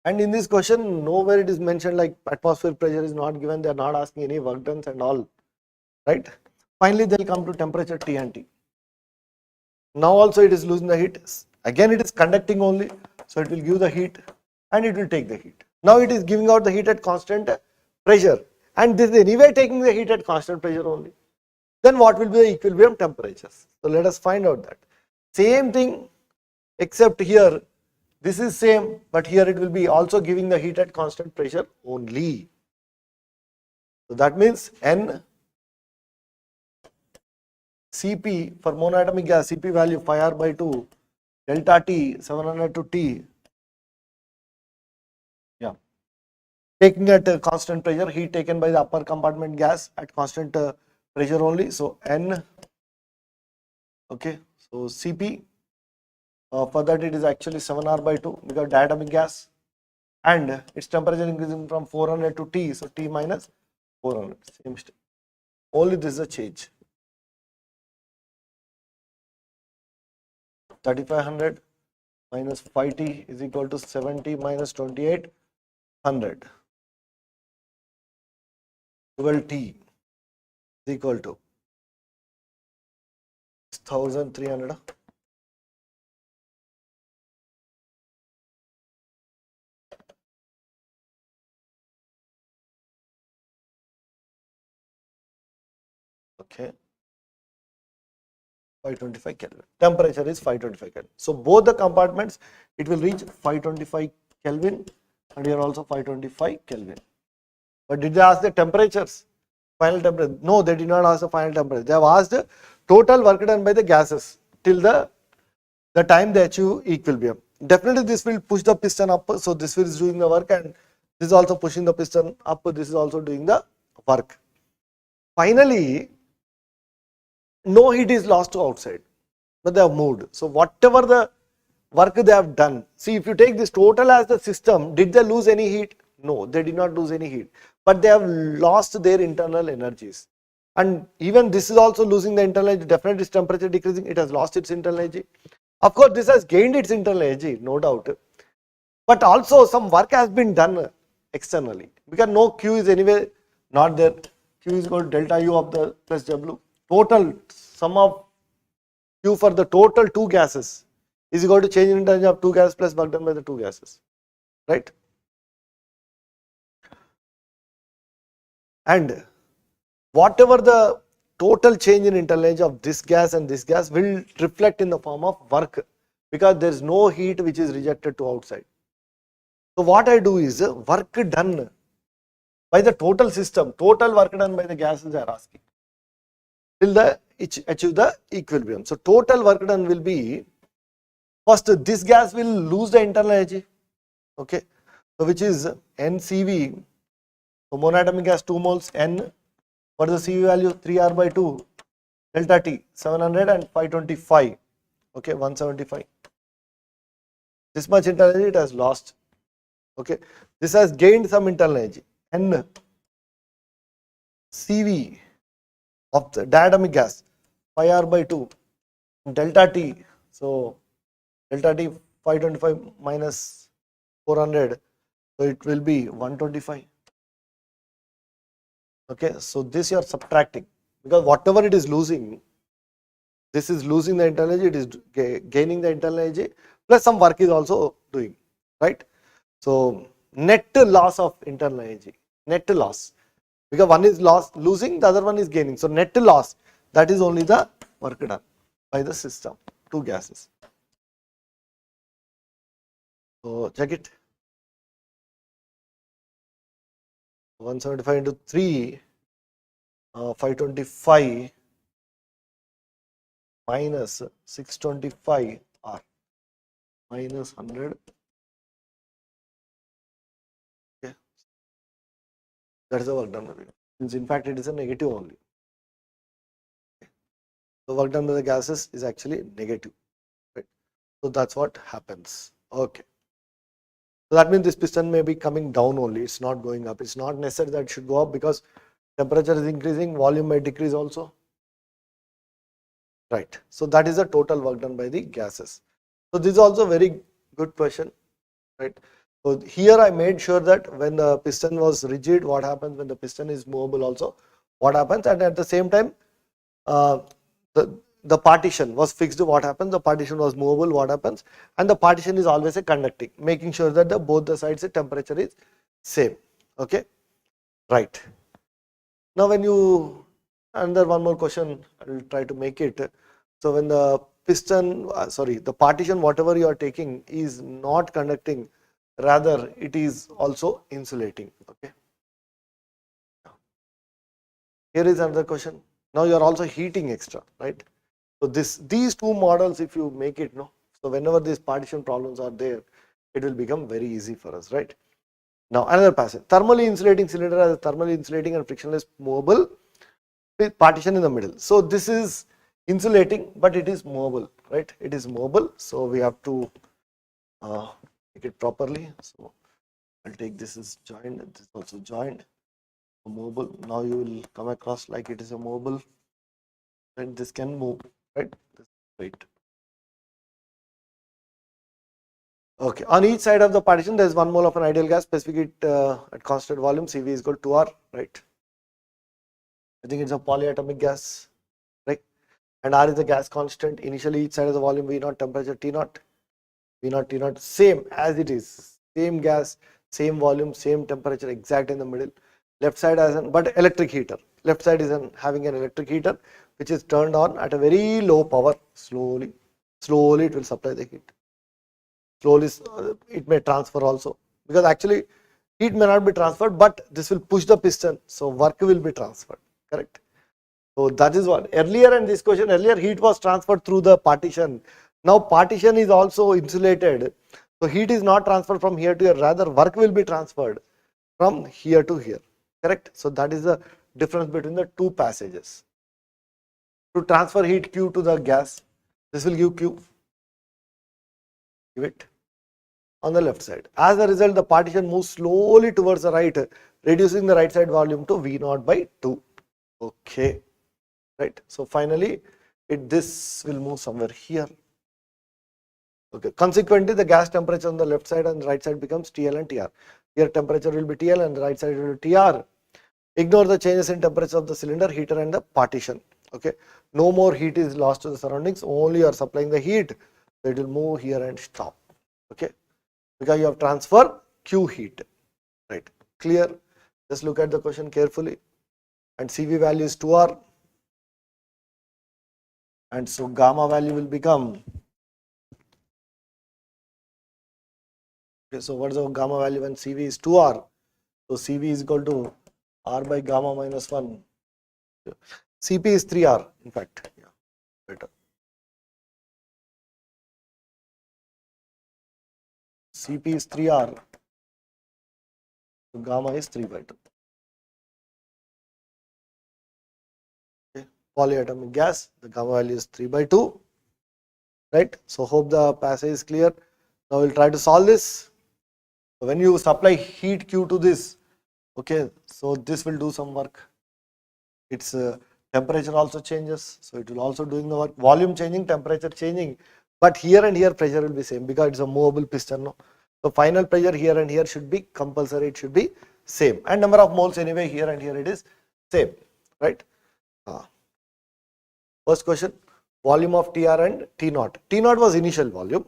And in this question, nowhere it is mentioned like atmospheric pressure is not given. They are not asking any work done and all, right? Finally, they will come to temperature T and T. Now also it is losing the heat. Again, it is conducting only, so it will give the heat and it will take the heat. Now it is giving out the heat at constant pressure, and this is anyway taking the heat at constant pressure only. Then what will be the equilibrium temperatures? So let us find out that. Same thing, except here this is same, but here it will be also giving the heat at constant pressure only. So that means N Cp for monatomic gas, Cp value 5R by 2, delta T 700 to T. Yeah, taking at constant pressure, heat taken by the upper compartment gas at constant pressure only. So N, okay, so Cp, for that it is actually 7R by 2 because diatomic gas, and its temperature increasing from 400 to T, so T minus 400, same step. Only this is a change. 3500 minus 5t is equal to 70 minus 2800. 12t is equal to 6300. Okay. 525 Kelvin. Temperature is 525 Kelvin. So both the compartments, it will reach 525 Kelvin and here also 525 Kelvin. But did they ask the temperatures? Final temperature? No, they did not ask the final temperature. They have asked the total work done by the gases till the time they achieve equilibrium. Definitely this will push the piston up. So this is doing the work and this is also pushing the piston up. This is also doing the work. Finally, no heat is lost to outside, but they have moved. So whatever the work they have done, see if you take this total as the system, did they lose any heat? No, they did not lose any heat, but they have lost their internal energies. And even this is also losing the internal energy. Definitely its temperature decreasing, it has lost its internal energy. Of course, this has gained its internal energy, no doubt. But also some work has been done externally because no Q is anyway not there. Q is equal to delta U of the plus W. Total sum of Q for the total two gases is equal to change in energy of two gases plus work done by the two gases, right? And whatever the total change in internal energy of this gas and this gas will reflect in the form of work because there is no heat which is rejected to outside. So what I do is work done by the total system, total work done by the gases they are asking till the achieve the equilibrium. So total work done will be, first this gas will lose the internal energy, okay, so which is NCV, so monatomic gas 2 moles, N, what is the CV value? 3R by 2, delta T 700 and 525, okay, 175. This much internal energy it has lost, okay. This has gained some internal energy, N CV of the diatomic gas 5R by 2, delta T, so delta T 525 minus 400, so it will be 125. Okay, so this you are subtracting because whatever it is losing, this is losing the internal energy, it is gaining the internal energy plus some work is also doing, right? So net loss of internal energy, net loss, because one is losing, the other one is gaining. So net loss, that is only the work done by the system, two gases. So check it. 175 into 3, 525 minus 625 R minus 100. Okay, that is the work done. In fact, it is a negative only. Okay. The work done by the gases is actually negative. Right? So that's what happens. Okay. So that means this piston may be coming down only. It's not going up. It's not necessary that it should go up because temperature is increasing, volume may decrease also. Right. So that is the total work done by the gases. So this is also a very good question. Right. So here I made sure that when the piston was rigid, what happens when the piston is movable also, what happens, and at the same time uh, the partition was fixed, what happens, the partition was movable, what happens, and the partition is always a conducting, making sure that both the sides the temperature is same. Okay, right. Now when you, another one more question, I will try to make it. So when the piston, the partition whatever you are taking is not conducting, rather it is also insulating. Okay. Here is another question. Now you are also heating extra, right? So these two models, if you make it, no, so whenever these partition problems are there, it will become very easy for us, right? Now another passage. Thermally insulating cylinder has a thermally insulating and frictionless movable with partition in the middle. So this is insulating, but it is movable, right? It is movable, so we have to make it properly. So I'll take this is joined, this is also joined. mobile. Now you will come across like it is a mobile, and this can move, right? Wait. Okay. On each side of the partition, there is 1 mole of an ideal gas. Specific it at constant volume. Cv is equal to 2R, right? I think it's a polyatomic gas, right? And R is the gas constant. Initially, each side of the volume V naught, temperature T naught, V naught T naught, same as it is. Same gas, same volume, same temperature, exact in the middle. Left side has an but electric heater. Left side is having an electric heater which is turned on at a very low power. Slowly it will supply the heat. Slowly it may transfer also, because actually heat may not be transferred, but this will push the piston, so work will be transferred, correct? So that is what earlier in this question, earlier heat was transferred through the partition. Now partition is also insulated, so heat is not transferred from here to here, rather work will be transferred from here to here, correct? So that is the difference between the two passages. To transfer heat Q to the gas, this will give Q, give it on the left side. As a result, the partition moves slowly towards the right, reducing the right side volume to V naught by 2. Okay, right. So finally, this will move somewhere here. Okay. Consequently, the gas temperature on the left side and the right side becomes TL and TR. Here temperature will be TL and the right side will be TR. Ignore the changes in temperature of the cylinder, heater and the partition. Okay. No more heat is lost to the surroundings. Only you are supplying the heat. So it will move here and stop. Okay. Because you have transfer Q heat, right? Clear? Just look at the question carefully. And CV value is 2R. And so gamma value will become, okay, so what is the gamma value when CV is 2R? So CV is equal to R by gamma minus 1. CP is 3R, in fact. Yeah, better. CP is 3R. So gamma is 3 by 2. Okay. Polyatomic gas, the gamma value is 3 by 2. Right? So hope the passage is clear. Now we'll try to solve this. So when you supply heat Q to this, okay, so this will do some work. Its temperature also changes, so it will also doing the work. Volume changing, temperature changing, but here and here pressure will be same because it's a movable piston. No? So final pressure here and here should be compulsory. It should be same, and number of moles anyway here and here it is same, right? First question: volume of TR and T naught. T naught was initial volume.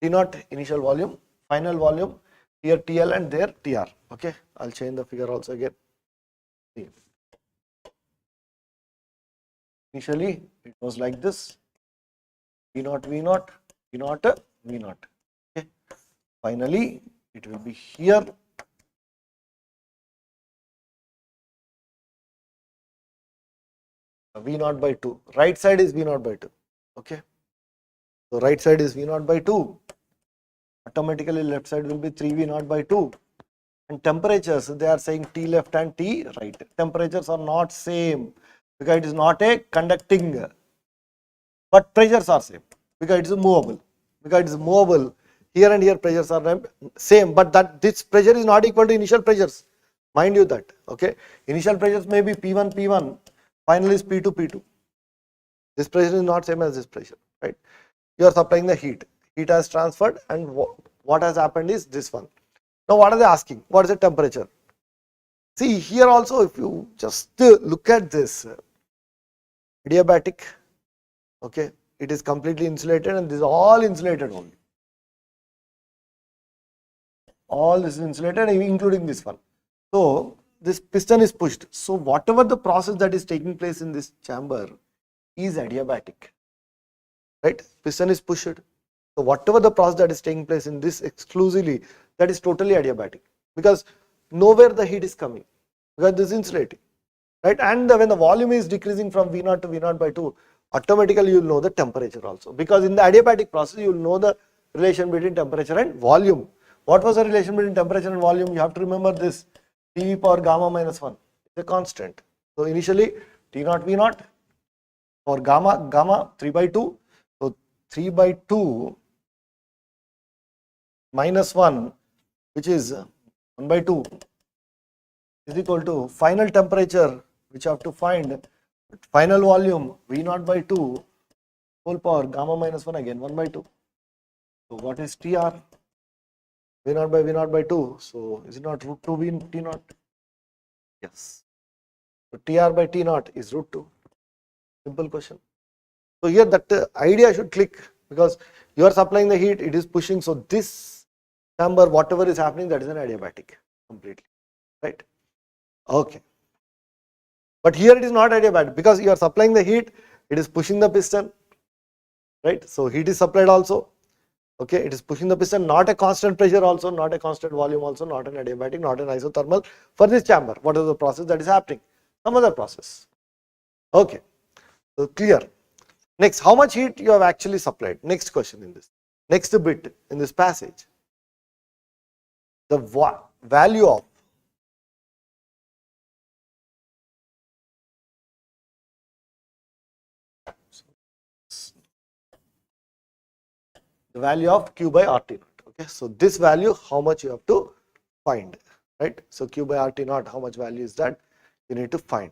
T naught initial volume. Final volume here TL and there TR. Okay, I'll change the figure also again. See. Initially, it was like this: V naught, V naught, V naught, V naught. Okay. Finally, it will be here. V naught by 2. Right side is V naught by 2. Okay. So right side is V naught by 2. Automatically left side will be 3V naught by 2. And temperatures, they are saying T left and T right. Temperatures are not same because it is not a conducting, but pressures are same because it is movable. Because it is movable, here and here pressures are same, but that this pressure is not equal to initial pressures. Mind you that. Okay. Initial pressures may be P1, P1. Final is P2, P2. This pressure is not same as this pressure, right? You are supplying the heat. Heat has transferred, and what has happened is this one. Now, what are they asking? What is the temperature? See, here also, if you just look at this, adiabatic, okay, it is completely insulated, and this is all insulated only. All this is insulated, including this one. So, this piston is pushed. So, whatever the process that is taking place in this chamber is adiabatic, right? Piston is pushed. So, whatever the process that is taking place in this exclusively, that is totally adiabatic, because nowhere the heat is coming, because this is insulating, right? And when the volume is decreasing from V naught to V naught by 2, automatically you will know the temperature also, because in the adiabatic process you will know the relation between temperature and volume. What was the relation between temperature and volume? You have to remember this: T power gamma minus 1 is a constant. So initially T naught V naught, for gamma 3 by 2, so 3 by 2 minus 1, which is 1 by 2, is equal to final temperature, which you have to find, final volume V naught by 2 whole power gamma minus 1 again 1 by 2. So what is TR? V naught by V naught by 2. So is it not root 2 V T naught? Yes. So TR by T naught is root 2. Simple question. So here that idea should click, because you are supplying the heat, it is pushing. So this chamber, whatever is happening, that is an adiabatic completely, right? Okay. But here it is not adiabatic, because you are supplying the heat, it is pushing the piston, right? So heat is supplied also. Okay, it is pushing the piston, not a constant pressure also, not a constant volume also, not an adiabatic, not an isothermal for this chamber. What is the process that is happening? Some other process. Okay, so clear. Next, how much heat you have actually supplied? Next question in this. Next bit in this passage. The value of Q by RT naught. Okay, so this value, how much you have to find, right? So Q by RT naught, how much value is that you need to find.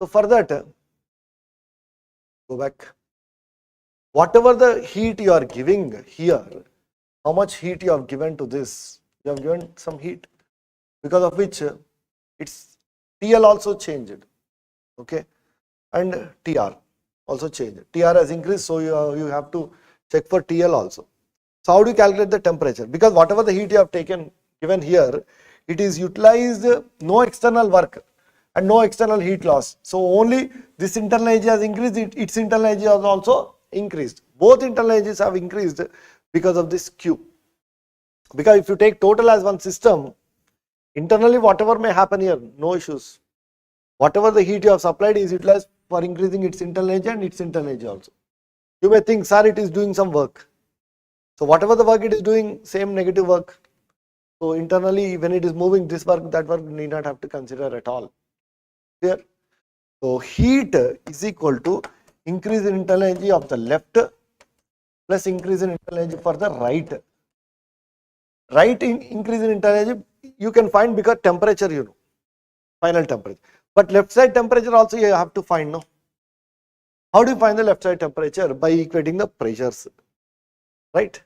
So for that, go back. Whatever the heat you are giving here, how much heat you have given to this? You have given some heat, because of which its TL also changed. Okay, and TR also changed. TR has increased, so you have to check for TL also. So how do you calculate the temperature? Because whatever the heat you have given here, it is utilized, no external work and no external heat loss. So only this internal energy has increased, its internal energy has also increased. Both internal energies have increased because of this Q. Because if you take total as one system, internally whatever may happen here, no issues. Whatever the heat you have supplied is utilized for increasing its internal energy and its internal energy also. You may think, sir, it is doing some work. So whatever the work it is doing, same negative work. So internally, when it is moving, this work, that work, need not have to consider at all. Clear? So heat is equal to increase in internal energy of the left plus increase in internal energy for the right. Right in increase in internal energy you can find because temperature you know, final temperature. But left side temperature also you have to find, no? How do you find the left side temperature? By equating the pressures, right?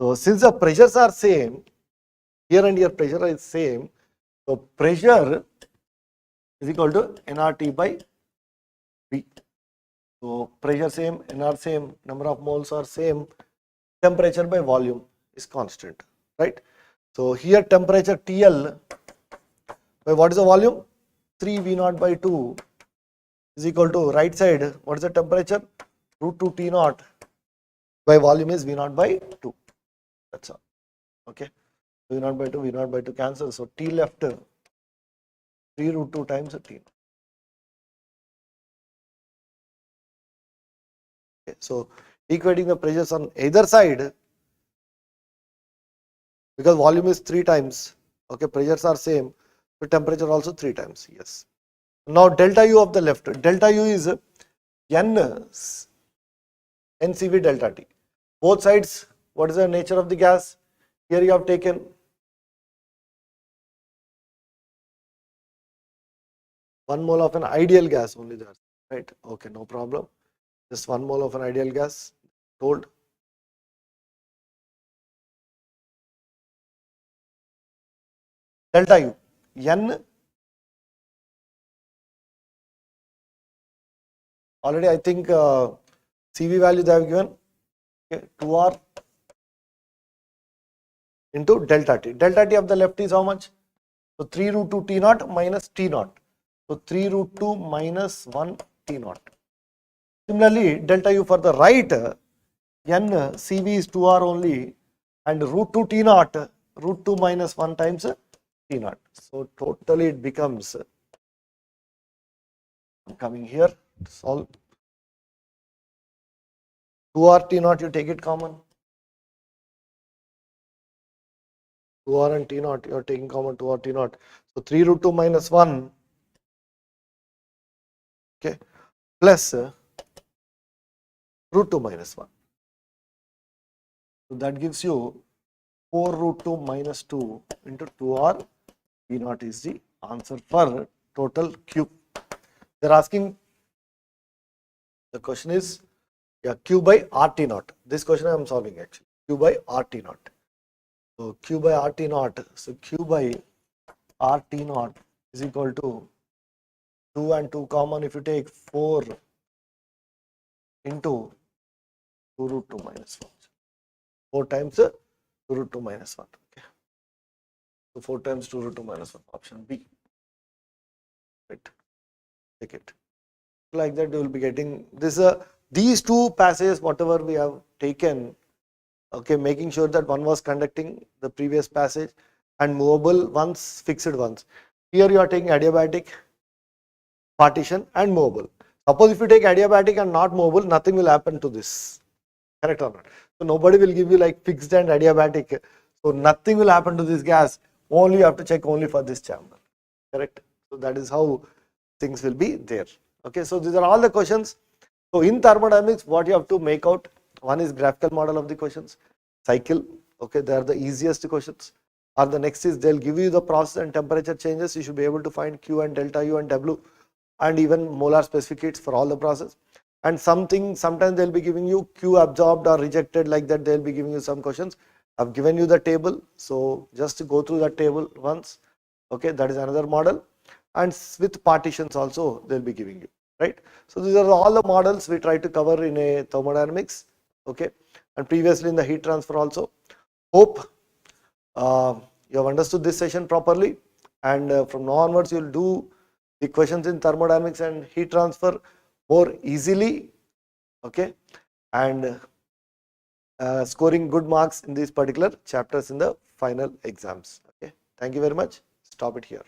So since the pressures are same, here and here pressure is same, so pressure is equal to nRT by V. So pressure same, nR same, number of moles are same, temperature by volume is constant, right? So here temperature TL by what is the volume? 3 V naught by 2 is equal to right side, what is the temperature? Root 2 T naught by volume is V naught by 2. That's all. Okay. V naught by 2, V naught by 2 cancel. So T left 3 root 2 times T. Okay. So equating the pressures on either side, because volume is 3 times, okay, pressures are same, so temperature also 3 times. Yes. Now delta U of the left, delta U is NCV delta T. Both sides, what is the nature of the gas? Here you have taken 1 mole of an ideal gas only there, right? Okay, no problem. Just 1 mole of an ideal gas told. Delta U, N, already I think CV value they have given, okay, 2R into delta T. Delta T of the left is how much? So 3 root 2 T naught minus T naught. So 3 root 2 minus 1 T naught. Similarly, delta U for the right, N CV is 2R only, and root 2 T naught, root 2 minus 1 times T naught. So totally it becomes, coming here, solve 2R T naught, you take it common. 2R and T naught, you are taking common 2R T naught. So 3 root 2 minus 1, okay, plus root 2 minus 1. So that gives you 4 root 2 minus 2 into 2R V naught is the answer for total Q. They're asking, the question is, yeah, Q by RT naught. This question I am solving actually. Q by RT naught. So Q by RT naught. So Q by RT naught is equal to 2 and 2 common. If you take 4 into 2 root 2 minus 1. 4 times 2 root 2 minus 1. Okay. So 4 times 2 root 2 minus 1. Option B. Right. Take it. Like that, you will be getting this. These two passages, whatever we have taken, okay, making sure that one was conducting the previous passage and movable ones, fixed ones. Here you are taking adiabatic, partition and movable. Suppose if you take adiabatic and not movable, nothing will happen to this. Correct or not? So nobody will give you like fixed and adiabatic. So nothing will happen to this gas. Only you have to check only for this chamber. Correct? So that is how things will be there. Okay, so these are all the questions. So in thermodynamics, what you have to make out, one is graphical model of the questions, cycle, okay, they are the easiest questions. Or the next is they'll give you the process and temperature changes, you should be able to find Q and delta U and W and even molar specificates for all the process. And sometimes they'll be giving you Q absorbed or rejected, like that they'll be giving you some questions. I've given you the table, so just go through that table once, okay, that is another model. And with partitions also they'll be giving you, right? So these are all the models we try to cover in a thermodynamics, okay, and previously in the heat transfer also. Hope you have understood this session properly, and from now onwards you will do the questions in thermodynamics and heat transfer more easily, okay, and scoring good marks in these particular chapters in the final exams. Okay, thank you very much. Stop it here.